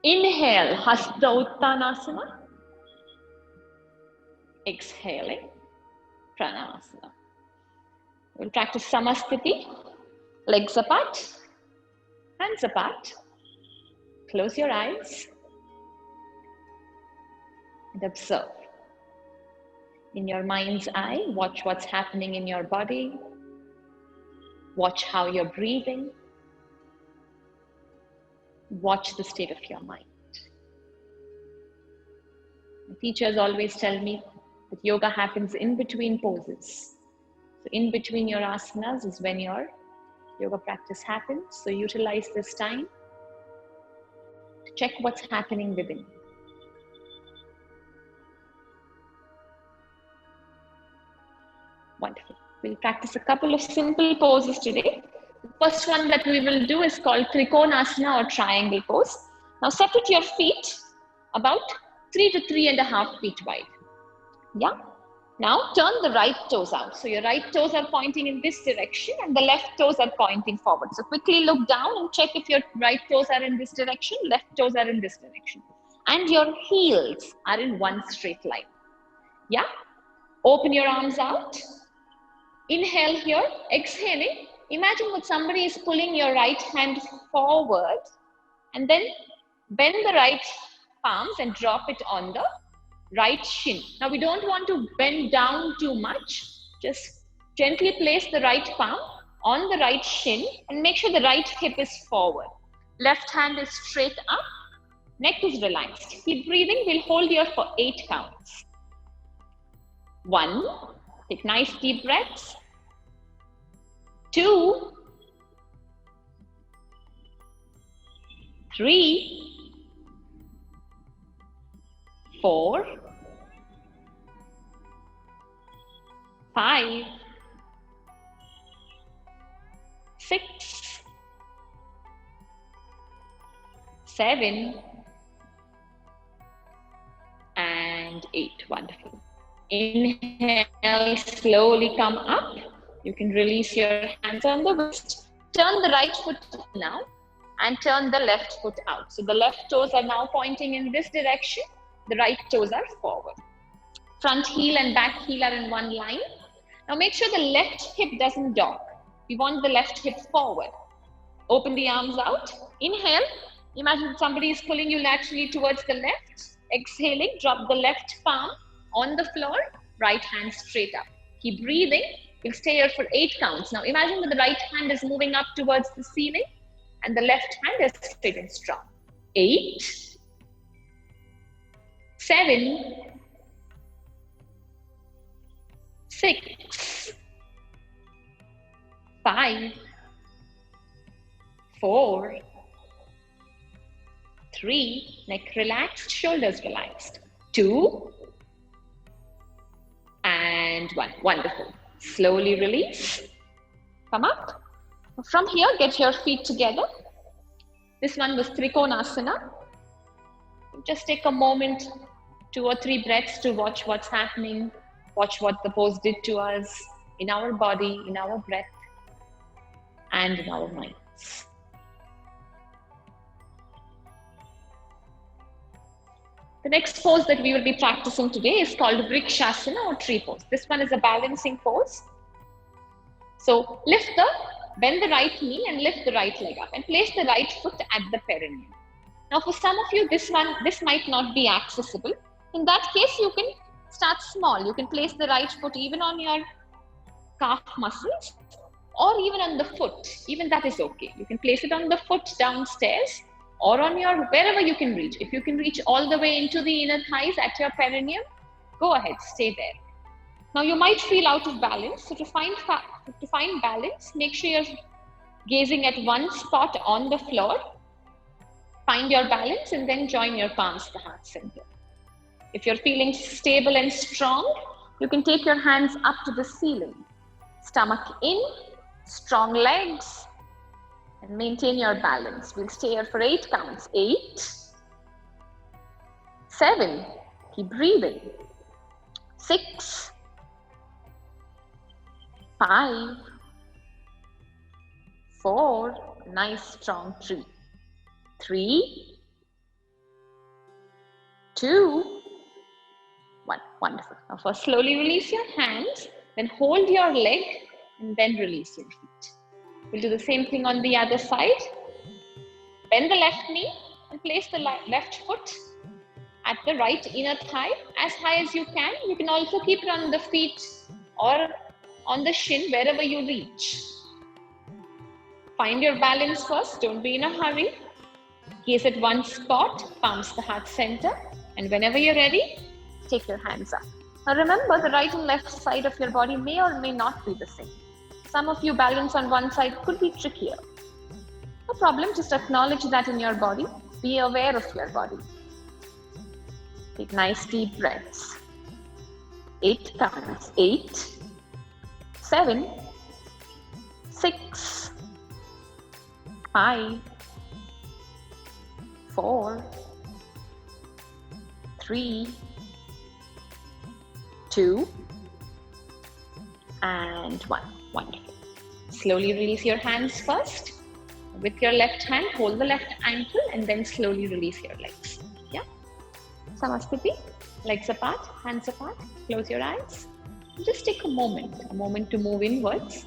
Inhale, Hasta Uttanasana. Exhaling, Pranasana. We'll practice Samasthiti. Legs apart, hands apart. Close your eyes and observe. In your mind's eye, watch what's happening in your body. Watch how you're breathing. Watch the state of your mind. My teachers always tell me that yoga happens in between poses. So in between your asanas is when your yoga practice happens. So utilize this time to check what's happening within you. Wonderful. We'll practice a couple of simple poses today. The first one that we will do is called Trikonasana or triangle pose. Now separate your feet about 3 to 3.5 feet wide. Yeah. Now turn the right toes out. So your right toes are pointing in this direction and the left toes are pointing forward. So quickly look down and check if your right toes are in this direction, left toes are in this direction. And your heels are in one straight line. Yeah. Open your arms out. Inhale here, exhaling. Imagine that somebody is pulling your right hand forward and then bend the right palms and drop it on the right shin. Now we don't want to bend down too much. Just gently place the right palm on the right shin and make sure the right hip is forward. Left hand is straight up, neck is relaxed. Keep breathing, we'll hold here for 8 counts. 1, take nice deep breaths. 2, 3, 4, 5, 6, 7, and 8. Wonderful. Inhale, slowly come up. You can release your hands on the wrist. Turn the right foot now and turn the left foot out. So the left toes are now pointing in this direction. The right toes are forward. Front heel and back heel are in one line. Now make sure the left hip doesn't dock. We want the left hip forward. Open the arms out. Inhale. Imagine somebody is pulling you laterally towards the left. Exhaling, drop the left palm on the floor. Right hand straight up. Keep breathing. We'll stay here for 8 counts. Now imagine that the right hand is moving up towards the ceiling and the left hand is straight and strong. 8, 7, 6, 5, 4, 3, neck relaxed, shoulders relaxed. 2, and 1. Wonderful. Slowly release. Come up. From here, get your feet together. This one was Trikonasana. Just take a moment, 2 or 3 breaths to watch what's happening. Watch what the pose did to us in our body, in our breath, and in our minds. The next pose that we will be practicing today is called Vrikshasana or tree pose. This one is a balancing pose. So bend the right knee and lift the right leg up and place the right foot at the perineum. Now for some of you, this might not be accessible. In that case, you can start small. You can place the right foot even on your calf muscles or even on the foot. Even that is okay. You can place it on the foot downstairs or on your, wherever you can reach. If you can reach all the way into the inner thighs at your perineum, go ahead, stay there. Now you might feel out of balance. So to find balance, make sure you're gazing at one spot on the floor. Find your balance and then join your palms to the heart center. If you're feeling stable and strong, you can take your hands up to the ceiling. Stomach in, strong legs, And maintain your balance. We'll stay here for 8 counts. 8, 7, keep breathing. 6, 5, 4, nice strong 3. 3, 2, 1. Wonderful. Now first slowly release your hands, then hold your leg and then release your feet. We'll do the same thing on the other side. Bend the left knee and place the left foot at the right inner thigh as high as you can. You can also keep it on the feet or on the shin, wherever you reach. Find your balance first, don't be in a hurry. Gaze at one spot, palms the heart center, and whenever you're ready, take your hands up. Now remember, the right and left side of your body may or may not be the same. Some of you balance on one side could be trickier. No problem, just acknowledge that in your body. Be aware of your body. Take nice deep breaths. 8 counts. 8, 7, 6, 5, 4, 3, 2, and 1. Wonderful. Slowly release your hands first. With your left hand, hold the left ankle and then slowly release your legs. Yeah? Samasthiti. Legs apart, hands apart. Close your eyes. Just take a moment to move inwards.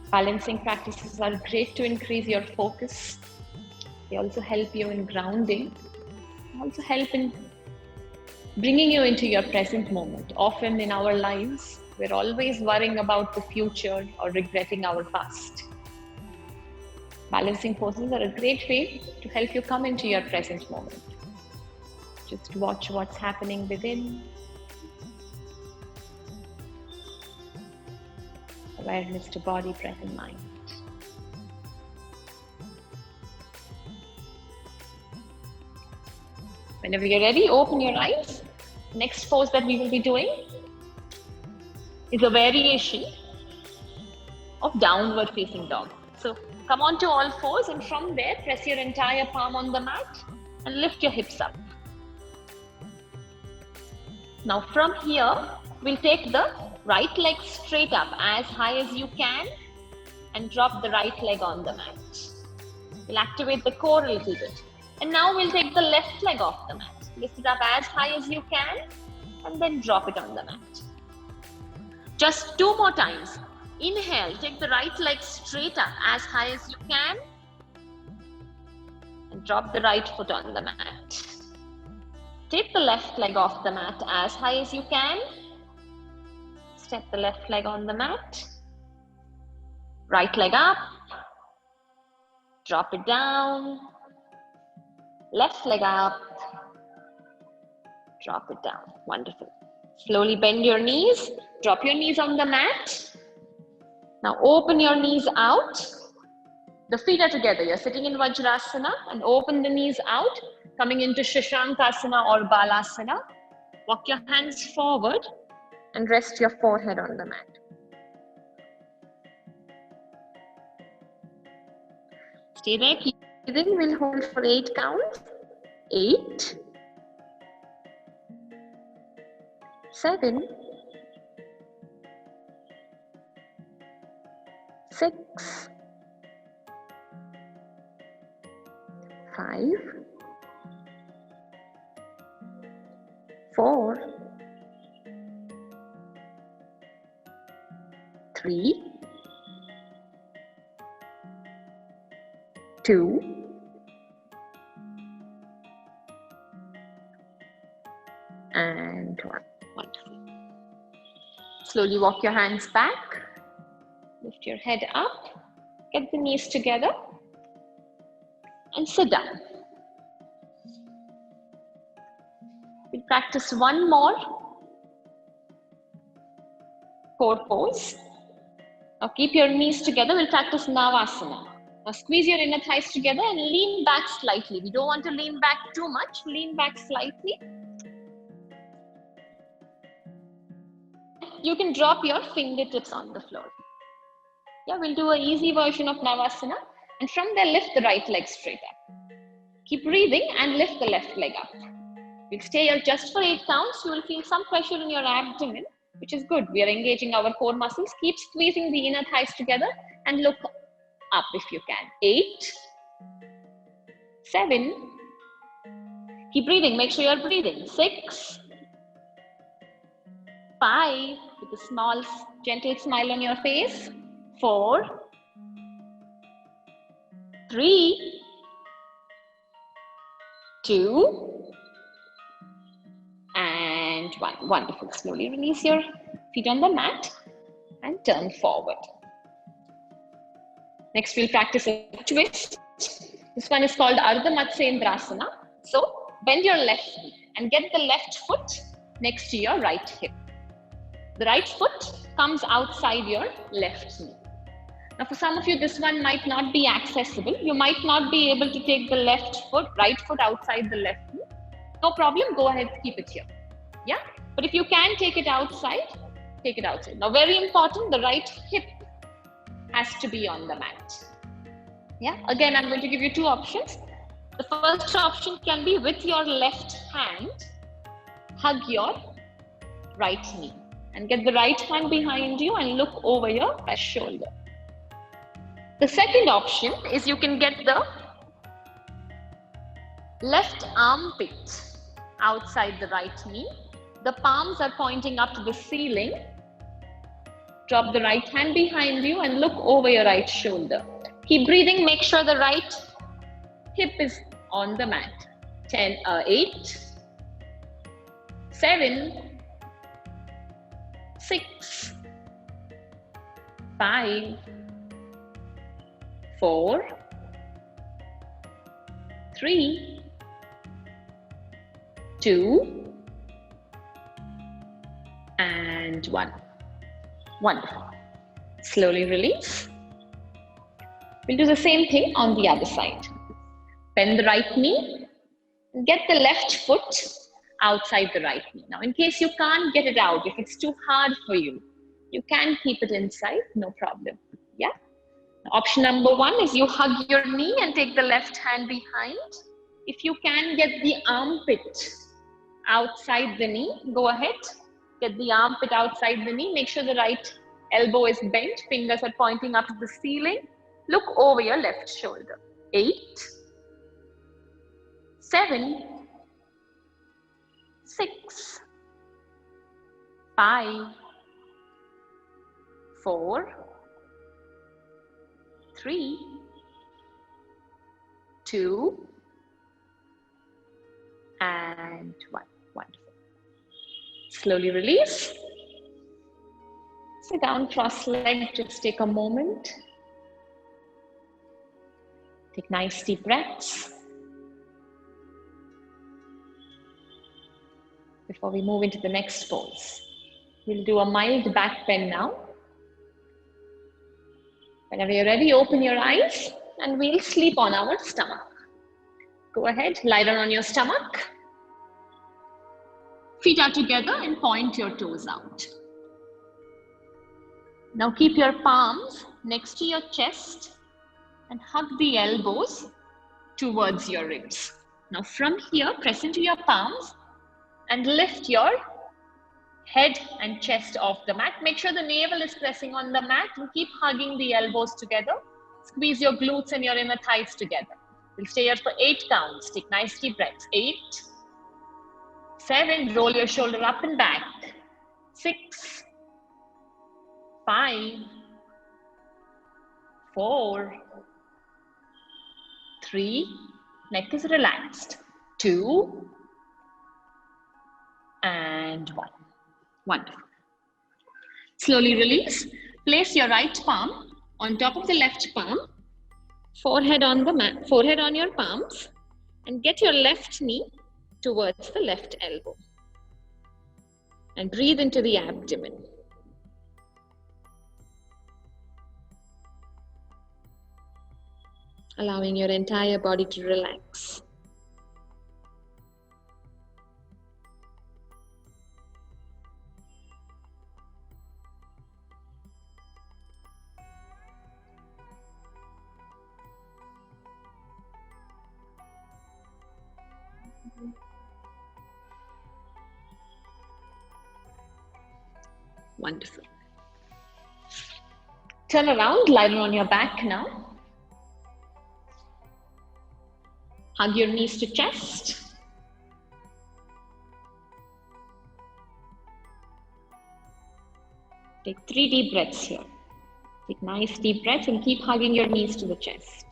Balancing practices are great to increase your focus. They also help you in grounding. They also help in bringing you into your present moment. Often in our lives, we're always worrying about the future or regretting our past. Balancing poses are a great way to help you come into your present moment. Just watch what's happening within. Awareness to body, breath, and mind. Whenever you're ready, open your eyes. Next pose that we will be doing is a variation of downward facing dog. So come on to all fours and from there, press your entire palm on the mat and lift your hips up. Now from here, we'll take the right leg straight up as high as you can and drop the right leg on the mat. We'll activate the core a little bit. And now we'll take the left leg off the mat. Lift it up as high as you can and then drop it on the mat. Just 2 more times. Inhale, take the right leg straight up as high as you can and drop the right foot on the mat. Take the left leg off the mat as high as you can. Step the left leg on the mat. Right leg up. Drop it down. Left leg up. Drop it down. Wonderful. Slowly bend your knees. Drop your knees on the mat. Now open your knees out. The feet are together. You're sitting in Vajrasana and open the knees out, coming into Shashankasana or Balasana. Walk your hands forward and rest your forehead on the mat. Stay there, keep breathing. We'll hold for 8 counts. 8, 7, 6, 5, 4, 3, 2, and 1. Wonderful. Slowly walk your hands back. Lift your head up. Get the knees together. And sit down. We'll practice one more core pose. Now keep your knees together. We'll practice Navasana. Now squeeze your inner thighs together and lean back slightly. We don't want to lean back too much. Lean back slightly. You can drop your fingertips on the floor. Yeah, we'll do an easy version of Navasana. And from there, lift the right leg straight up. Keep breathing and lift the left leg up. We'll stay here just for 8 counts. You will feel some pressure in your abdomen, which is good. We are engaging our core muscles. Keep squeezing the inner thighs together and look up if you can. 8, 7, keep breathing. Make sure you're breathing. 6, 5, with a small, gentle smile on your face. 4, 3, 2, and 1. Wonderful. Slowly release your feet on the mat and turn forward. Next, we'll practice a twist. This one is called Ardha Matsyendrasana. So, bend your left knee and get the left foot next to your right hip. The right foot comes outside your left knee. Now, for some of you, this one might not be accessible. You might not be able to take the right foot outside the left knee. No problem, go ahead, keep it here. Yeah, but if you can take it outside, take it outside. Now, very important, the right hip has to be on the mat. Yeah, again, I'm going to give you 2 options. The first option can be with your left hand, hug your right knee and get the right hand behind you and look over your left shoulder. The second option is you can get the left armpit outside the right knee. The palms are pointing up to the ceiling. Drop the right hand behind you and look over your right shoulder. Keep breathing. Make sure the right hip is on the mat. 8, 7, 6, 5, 4, 3, 2, and 1. Wonderful. Slowly release. We'll do the same thing on the other side. Bend the right knee and get the left foot outside the right knee. Now, in case you can't get it out, if it's too hard for you, you can keep it inside, no problem. Yeah. Option number 1 is you hug your knee and take the left hand behind. If you can get the armpit outside the knee, go ahead. Get the armpit outside the knee. Make sure the right elbow is bent. Fingers are pointing up to the ceiling. Look over your left shoulder. 8, 7, 6, 5, 4, 3, 2, and 1. Wonderful. Slowly release. Sit down, cross-legged. Just take a moment. Take nice deep breaths. Before we move into the next pose, we'll do a mild back bend now. Whenever you're ready, open your eyes and we'll sleep on our stomach. Go ahead, lie down on your stomach. Feet are together and point your toes out. Now keep your palms next to your chest and hug the elbows towards your ribs. Now from here, press into your palms and lift your head and chest off the mat. Make sure the navel is pressing on the mat and keep hugging the elbows together. Squeeze your glutes and your inner thighs together. We'll stay here for 8 counts. Take nice deep breaths. 8, 7, roll your shoulder up and back. 6, 5, 4, 3, neck is relaxed. 2, and 1. Wonderful. Slowly release. Place your right palm on top of the left palm, forehead on the mat, forehead on your palms, and get your left knee towards the left elbow. And breathe into the abdomen. Allowing your entire body to relax. Wonderful. Turn around, lie on your back now. Hug your knees to chest. Take 3 deep breaths here. Take nice deep breaths and keep hugging your knees to the chest.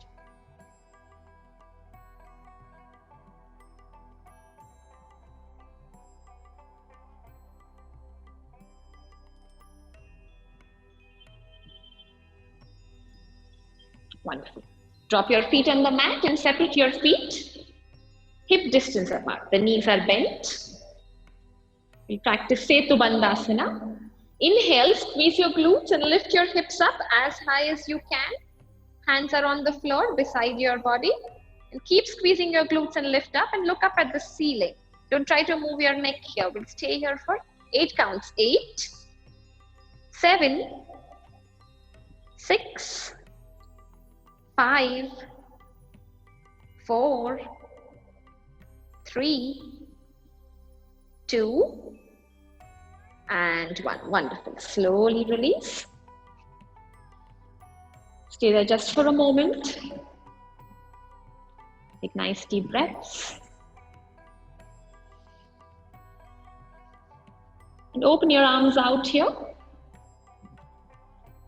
Wonderful. Drop your feet on the mat and separate your feet hip distance apart. The knees are bent. We practice Setu Bandhasana. Inhale, squeeze your glutes and lift your hips up as high as you can. Hands are on the floor beside your body. And keep squeezing your glutes and lift up and look up at the ceiling. Don't try to move your neck here. We'll stay here for 8 counts. 8, 7, 6, 5, 4, 3, 2, and 1. Wonderful. Slowly release. Stay there just for a moment. Take nice deep breaths. And open your arms out here.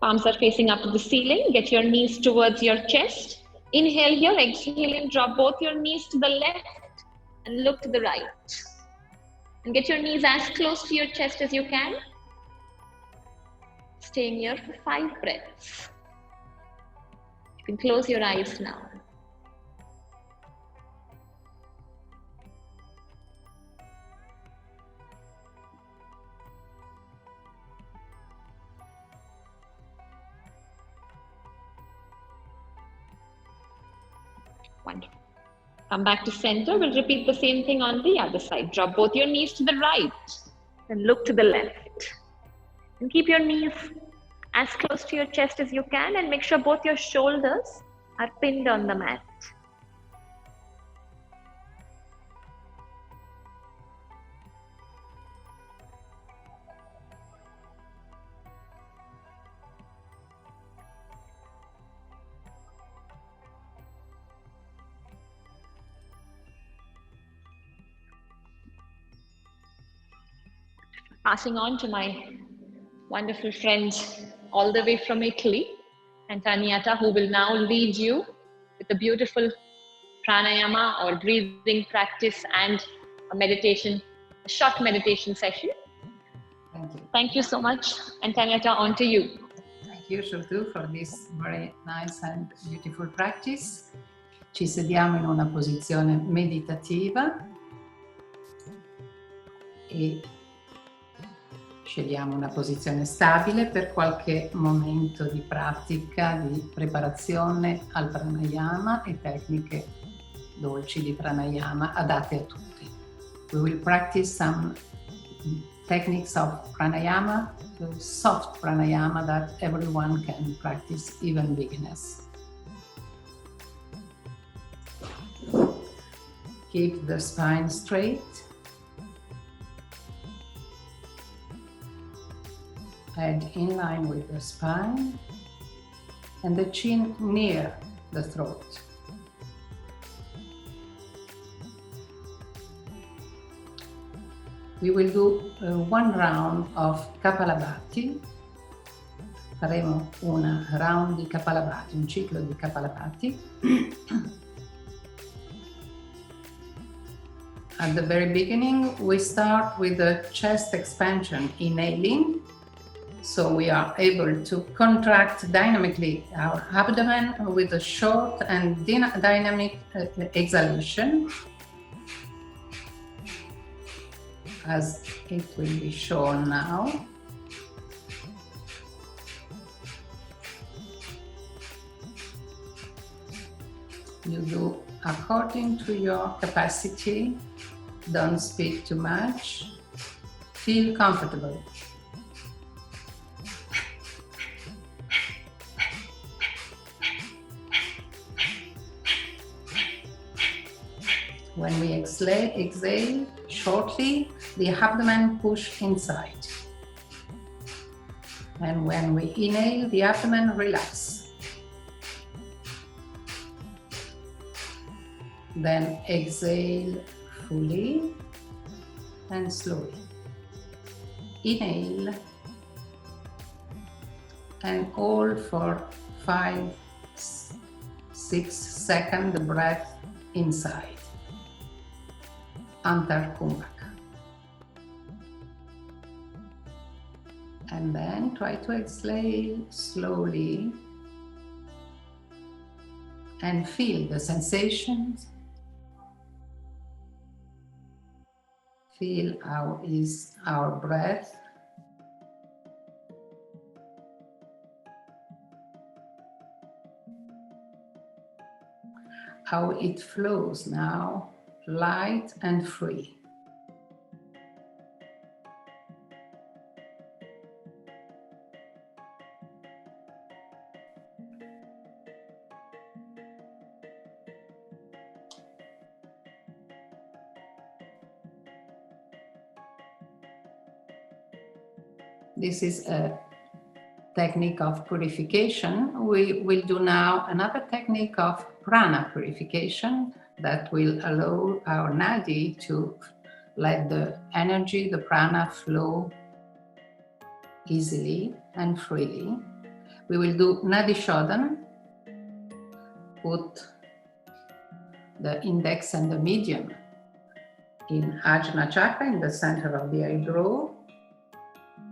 Palms are facing up to the ceiling. Get your knees towards your chest. Inhale here, exhale and drop both your knees to the left and look to the right. And get your knees as close to your chest as you can. Staying here for 5 breaths. You can close your eyes now. Wonderful. Come back to center. We'll repeat the same thing on the other side. Drop both your knees to the right and look to the left. And keep your knees as close to your chest as you can and make sure both your shoulders are pinned on the mat. Passing on to my wonderful friend all the way from Italy, Antonietta, who will now lead you with a beautiful pranayama or breathing practice and a meditation, a short meditation session. Thank you. Thank you so much, Antonietta, on to you. Thank you, Sholto, for this very nice and beautiful practice. Ci sediamo in una posizione meditativa e scegliamo una posizione stabile per qualche momento di pratica, di preparazione al pranayama e tecniche dolci di pranayama adatte a tutti. We will practice some techniques of pranayama, soft pranayama that everyone can practice, even beginners. Keep the spine straight. Head in line with the spine and the chin near the throat. We will do 1 round of Kapalabhati. Faremo un round di Kapalabhati, un ciclo di Kapalabhati. At the very beginning, we start with the chest expansion, inhaling. So we are able to contract dynamically our abdomen with a short and dynamic exhalation, as it will be shown now. You do according to your capacity. Don't speak too much. Feel comfortable. When we exhale shortly, the abdomen push inside. And when we inhale, the abdomen relax. Then exhale fully and slowly. Inhale and hold for 5-6 seconds the breath inside. Antar Kumbhaka. And then try to exhale slowly and feel the sensations. Feel how is our breath. How it flows now, light and free. This is a technique of purification. We will do now another technique of prana purification that will allow our nadi to let the energy, the prana flow easily and freely. We will do nadi shodhana. Put the index and the medium in Ajna chakra in the center of the eyebrow.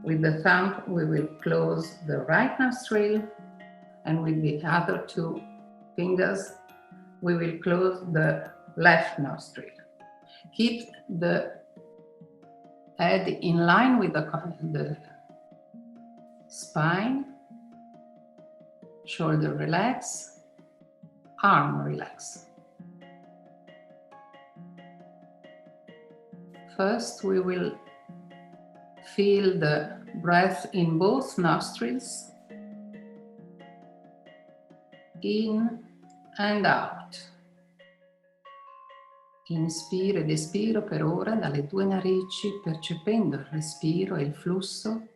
With the thumb, we will close the right nostril, and with the other two fingers, we will close the left nostril. Keep the head in line with the spine, shoulder relax, arm relax. First, we will feel the breath in both nostrils, in and out. Inspiro ed espiro per ora dalle due narici, percependo il respiro e il flusso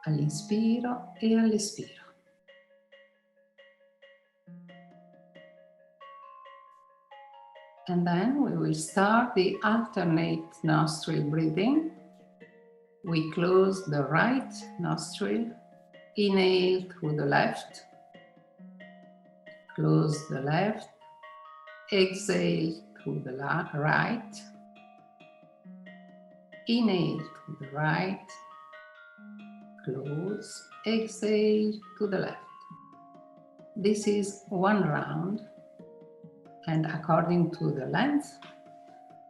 all'inspiro e all'espiro. And then we will start the alternate nostril breathing. We close the right nostril, inhale through the left, close the left, exhale through the right, inhale through the right, close, exhale to the left. This is one round, and according to the length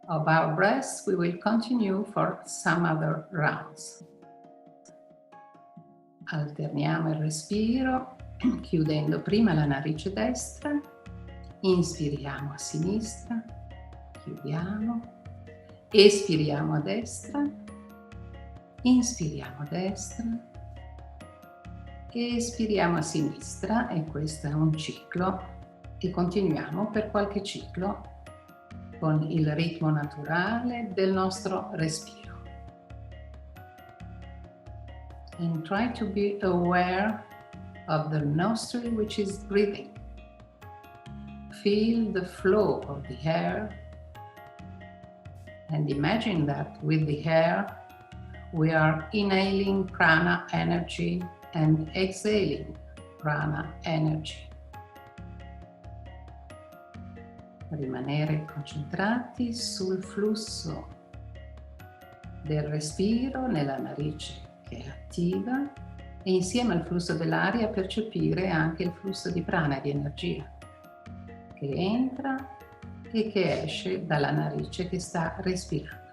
of our breaths, we will continue for some other rounds. Alterniamo il respiro, chiudendo prima la narice destra, inspiriamo a sinistra, chiudiamo, espiriamo a destra, inspiriamo a destra, espiriamo a sinistra, e questo è un ciclo, e continuiamo per qualche ciclo con il ritmo naturale del nostro respiro. And try to be aware of the nostril which is breathing. Feel the flow of the air and imagine that with the air we are inhaling prana energy and exhaling prana energy. Rimanere concentrati sul flusso del respiro nella narice che è attiva e insieme al flusso dell'aria percepire anche il flusso di prana e di energia che entra e che esce dalla narice che sta respirando.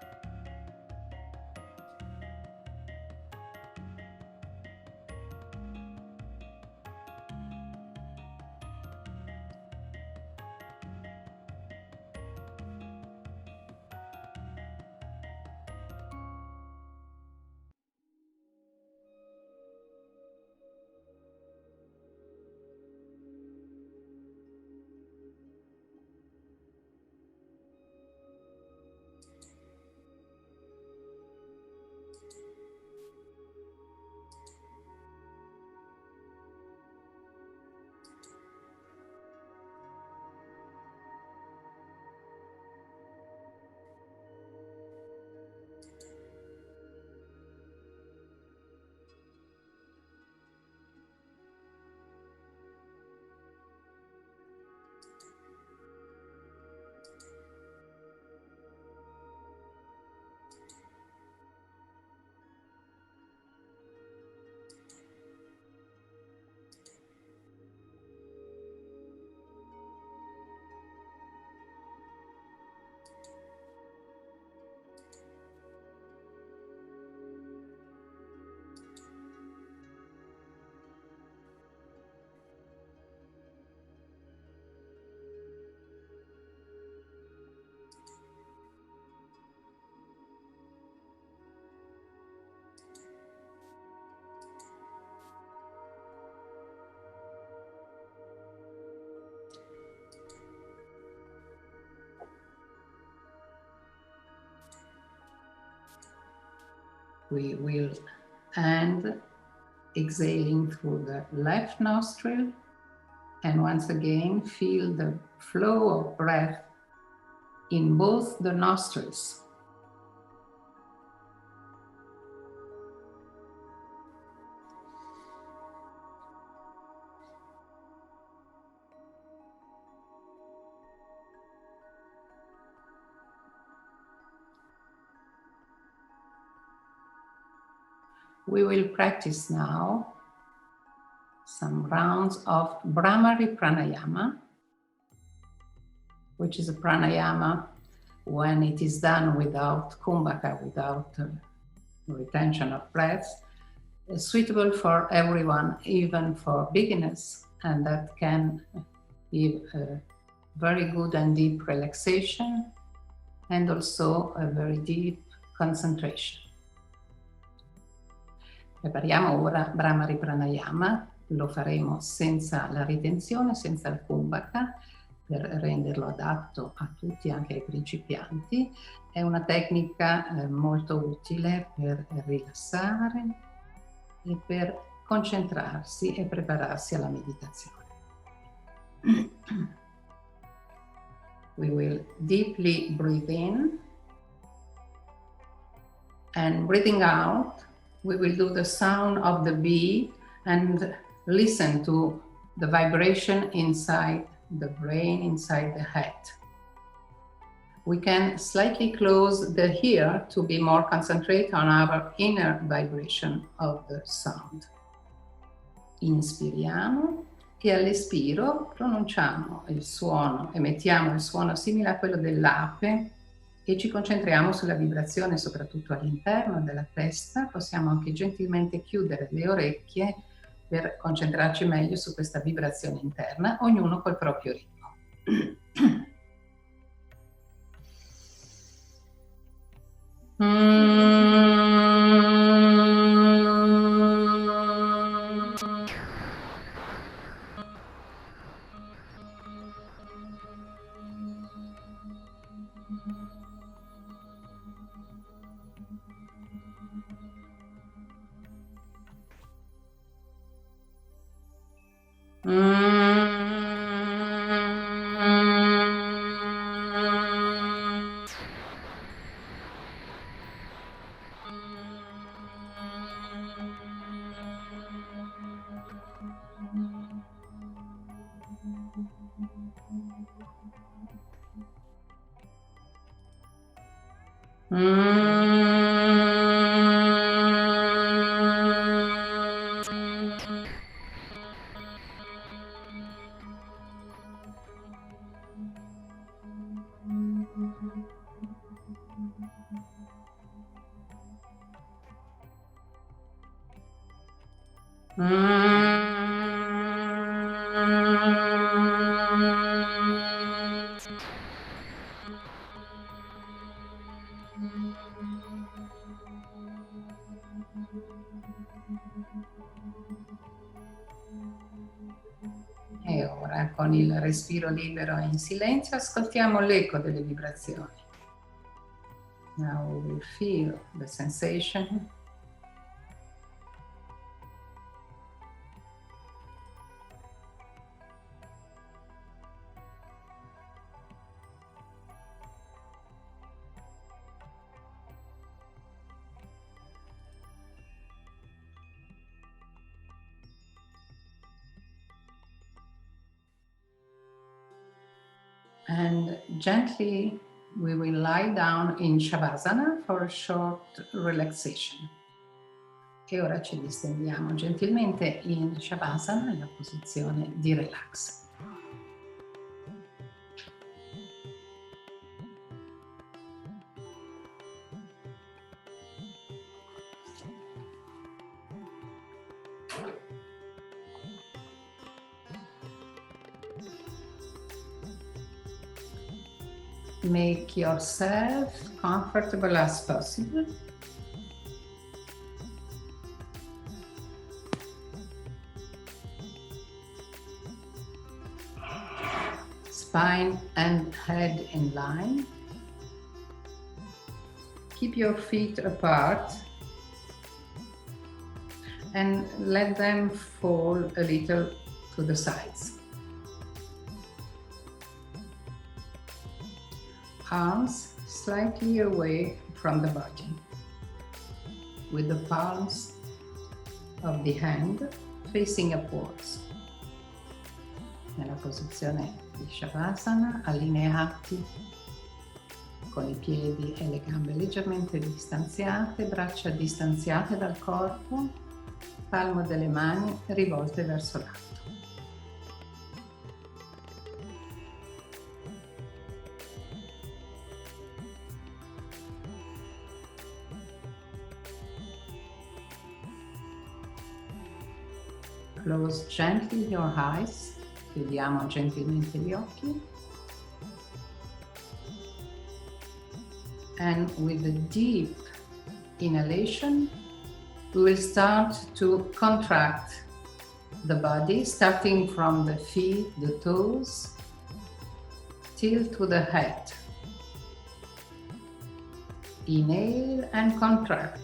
We will end exhaling through the left nostril, and once again feel the flow of breath in both the nostrils. We will practice now some rounds of Bhramari Pranayama, which is a pranayama when it is done without kumbhaka, without retention of breath, suitable for everyone, even for beginners, and that can give a very good and deep relaxation and also a very deep concentration. Prepariamo ora Bhramari Pranayama, lo faremo senza la ritenzione, senza il kumbhaka, per renderlo adatto a tutti, anche ai principianti. È una tecnica molto utile per rilassare e per concentrarsi e prepararsi alla meditazione. We will deeply breathe in, and breathing out, we will do the sound of the bee and listen to the vibration inside the brain, inside the head. We can slightly close the ear to be more concentrated on our inner vibration of the sound. Inspiriamo e all'espiro pronunciamo il suono, emettiamo il suono simile a quello dell'ape e ci concentriamo sulla vibrazione soprattutto all'interno della testa. Possiamo anche gentilmente chiudere le orecchie per concentrarci meglio su questa vibrazione interna, ognuno col proprio ritmo. E ora, con il respiro libero e in silenzio, ascoltiamo l'eco delle vibrazioni. Now we will feel the sensation. And gently we will lie down in Shavasana for a short relaxation. E ora ci distendiamo gentilmente in Shavasana, nella posizione di relax. Make yourself comfortable as possible. Spine and head in line. Keep your feet apart and let them fall a little to the sides. Arms slightly away from the body, with the palms of the hand facing upwards. Nella posizione di Shavasana, allineati con i piedi e le gambe leggermente distanziate, braccia distanziate dal corpo, palmo delle mani rivolte verso l'alto. Close gently your eyes, chiudiamo gentilmente gli occhi. And with a deep inhalation, we will start to contract the body, starting from the feet, the toes, till to the head. Inhale and contract.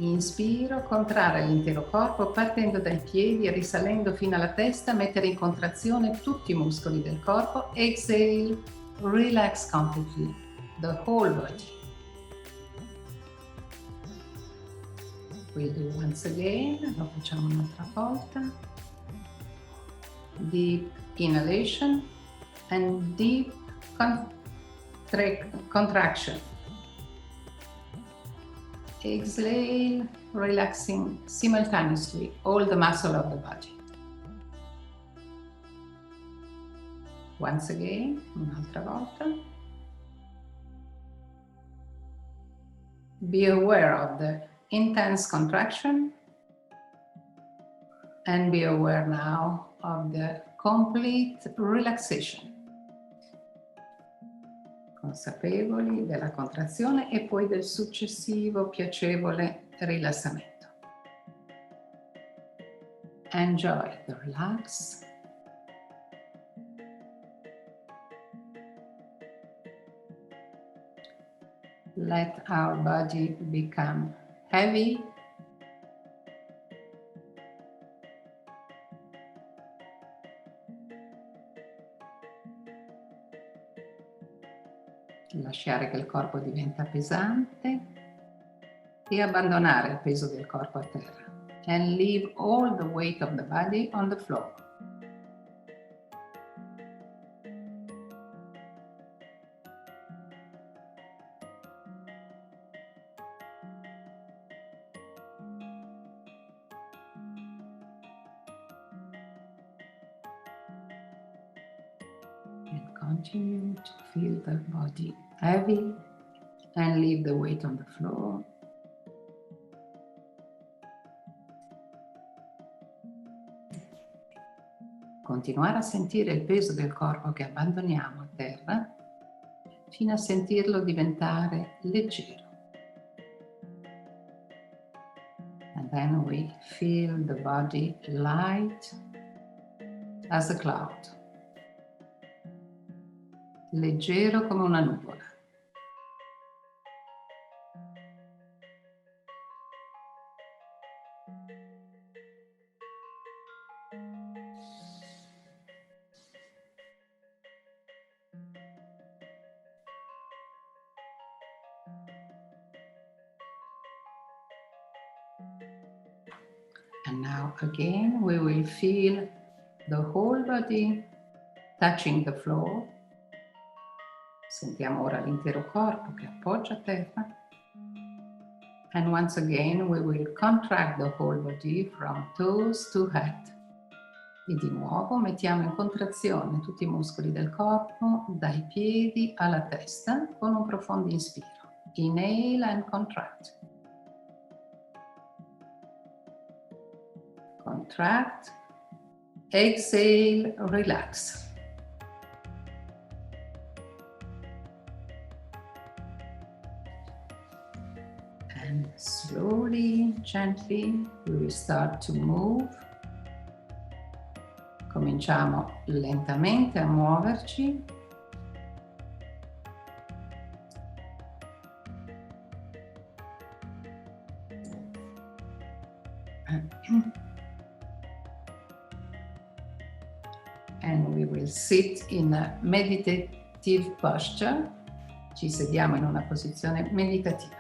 Inspiro, contrarre l'intero corpo partendo dai piedi e risalendo fino alla testa, mettere in contrazione tutti i muscoli del corpo. Exhale, relax completely, the whole body. We'll do once again, lo facciamo un'altra volta. Deep inhalation and deep contraction. Exhale, relaxing simultaneously all the muscle of the body. Once again, un'altra volta. Be aware of the intense contraction and be aware now of the complete relaxation. Consapevoli della contrazione e poi del successivo piacevole rilassamento. Enjoy the relax. Let our body become heavy. Lasciare che il corpo diventa pesante e abbandonare il peso del corpo a terra. And leave all the weight of the body on the floor. And continue to feel the body heavy and leave the weight on the floor. Continuare a sentire il peso del corpo che abbandoniamo a terra fino a sentirlo diventare leggero. And then we feel the body light as a cloud. Leggero come una nuvola. And now again we will feel the whole body touching the floor. Sentiamo ora l'intero corpo che appoggia a terra. And once again we will contract the whole body from toes to head. E di nuovo mettiamo in contrazione tutti i muscoli del corpo, dai piedi alla testa, con un profondo inspiro. Inhale and contract. Contract. Exhale, relax. And slowly, gently, we will start to move. Cominciamo lentamente a muoverci. And we will sit in a meditative posture. Ci sediamo in una posizione meditativa.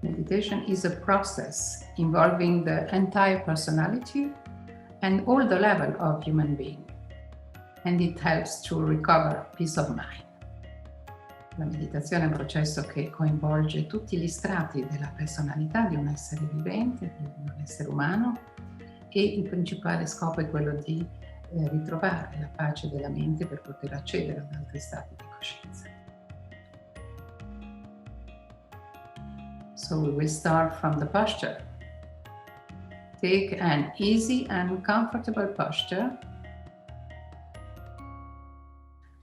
Meditation is a process involving the entire personality and all the level of human being, and it helps to recover peace of mind. La meditazione è un processo che coinvolge tutti gli strati della personalità di un essere vivente, di un essere umano, e il principale scopo è quello di ritrovare la pace della mente per poter accedere ad altri stati di coscienza. So we will start from the posture. Take an easy and comfortable posture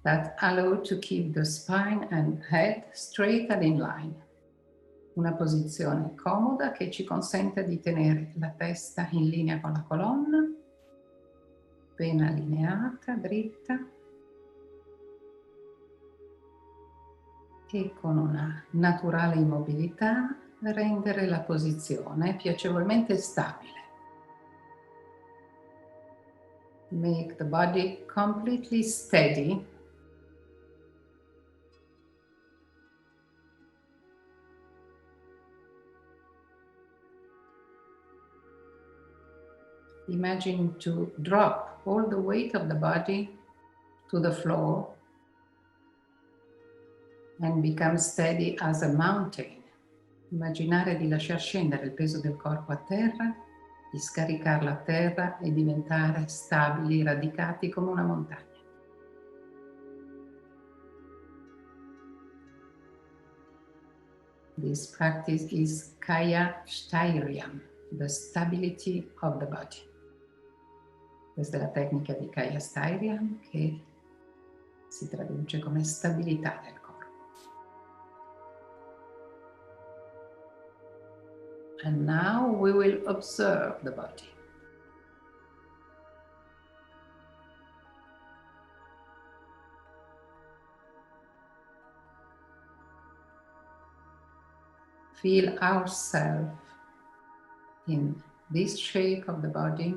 that allow to keep the spine and head straight and in line. Una posizione comoda che ci consente di tenere la testa in linea con la colonna, ben allineata, dritta, e con una naturale immobilità rendere la posizione piacevolmente stabile. Make the body completely steady. Imagine to drop all the weight of the body to the floor and become steady as a mountain. Immaginare di lasciar scendere il peso del corpo a terra, di scaricarlo a terra e diventare stabili, radicati come una montagna. This practice is Kaya Steiriam, the stability of the body. Questa è la tecnica di Kaya Steiriam, che si traduce come stabilità del corpo. And now we will observe the body. Feel ourselves in this shape of the body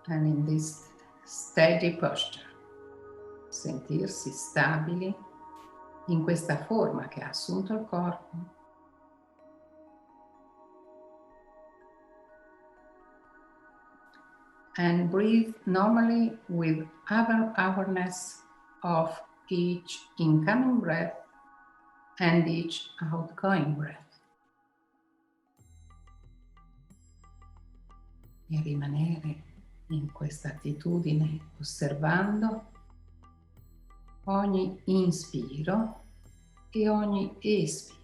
and in this steady posture. Sentirsi stabili in questa forma che ha assunto il corpo. And breathe normally with awareness of each incoming breath and each outgoing breath. E rimanere in questa attitudine osservando ogni inspiro e ogni espiro.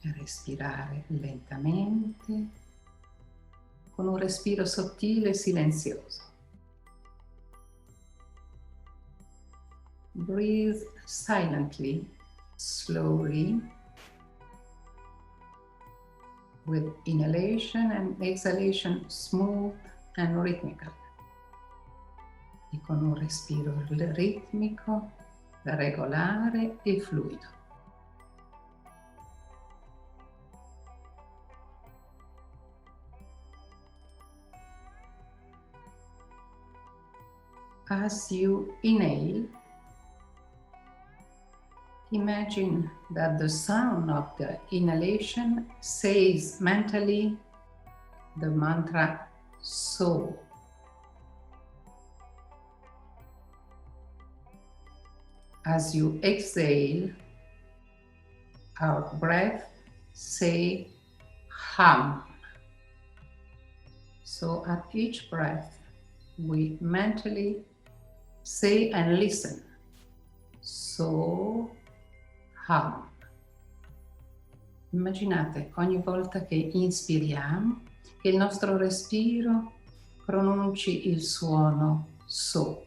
Respirare lentamente con un respiro sottile e silenzioso. Breathe silently, slowly, with inhalation and exhalation smooth and rhythmical. E con un respiro ritmico, regolare e fluido. As you inhale, imagine that the sound of the inhalation says mentally the mantra So. As you exhale, our breath say Hum. So at each breath, we mentally say and listen. So, hum. Immaginate ogni volta che inspiriamo che il nostro respiro pronunci il suono So.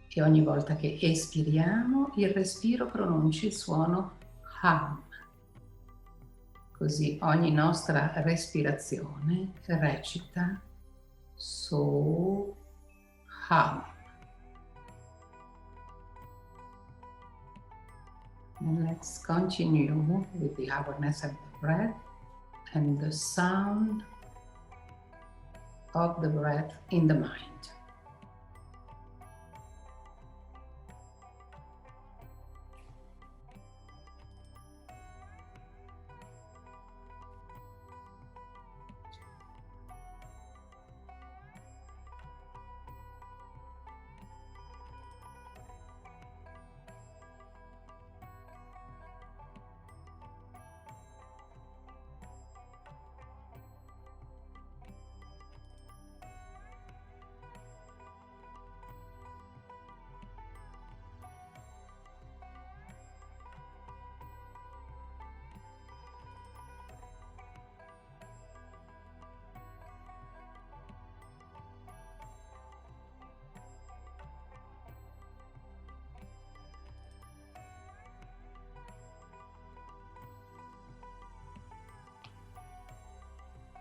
E ogni volta che espiriamo il respiro pronunci il suono Hum. Così ogni nostra respirazione recita So Hum. And let's continue with the awareness of the breath and the sound of the breath in the mind.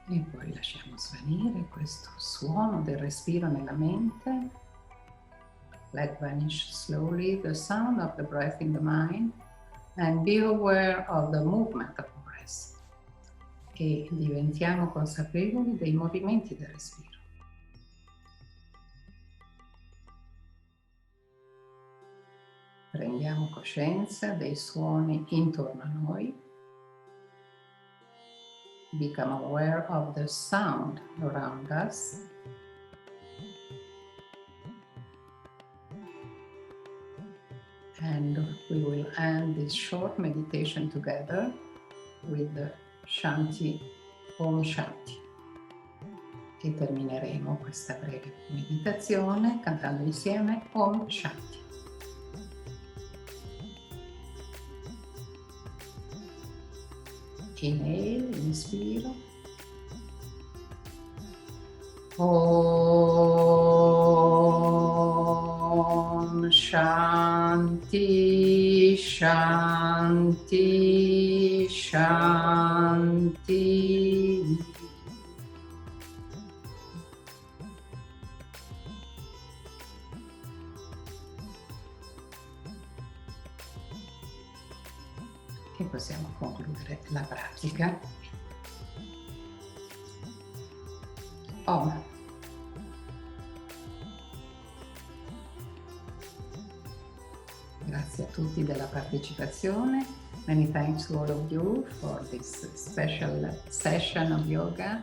E poi lasciamo svanire questo suono del respiro nella mente. Let vanish slowly the sound of the breath in the mind and be aware of the movement of the breath. E diventiamo consapevoli dei movimenti del respiro. Prendiamo coscienza dei suoni intorno a noi. Become aware of the sound around us. And we will end this short meditation together with the Shanti, Om Shanti. E termineremo questa breve meditazione cantando insieme Om Shanti. Inhale, inspiro. Om Shanti, Shanti, Shanti. E possiamo concludere la pratica. Om. Grazie a tutti della partecipazione. Many thanks to all of you for this special session of yoga.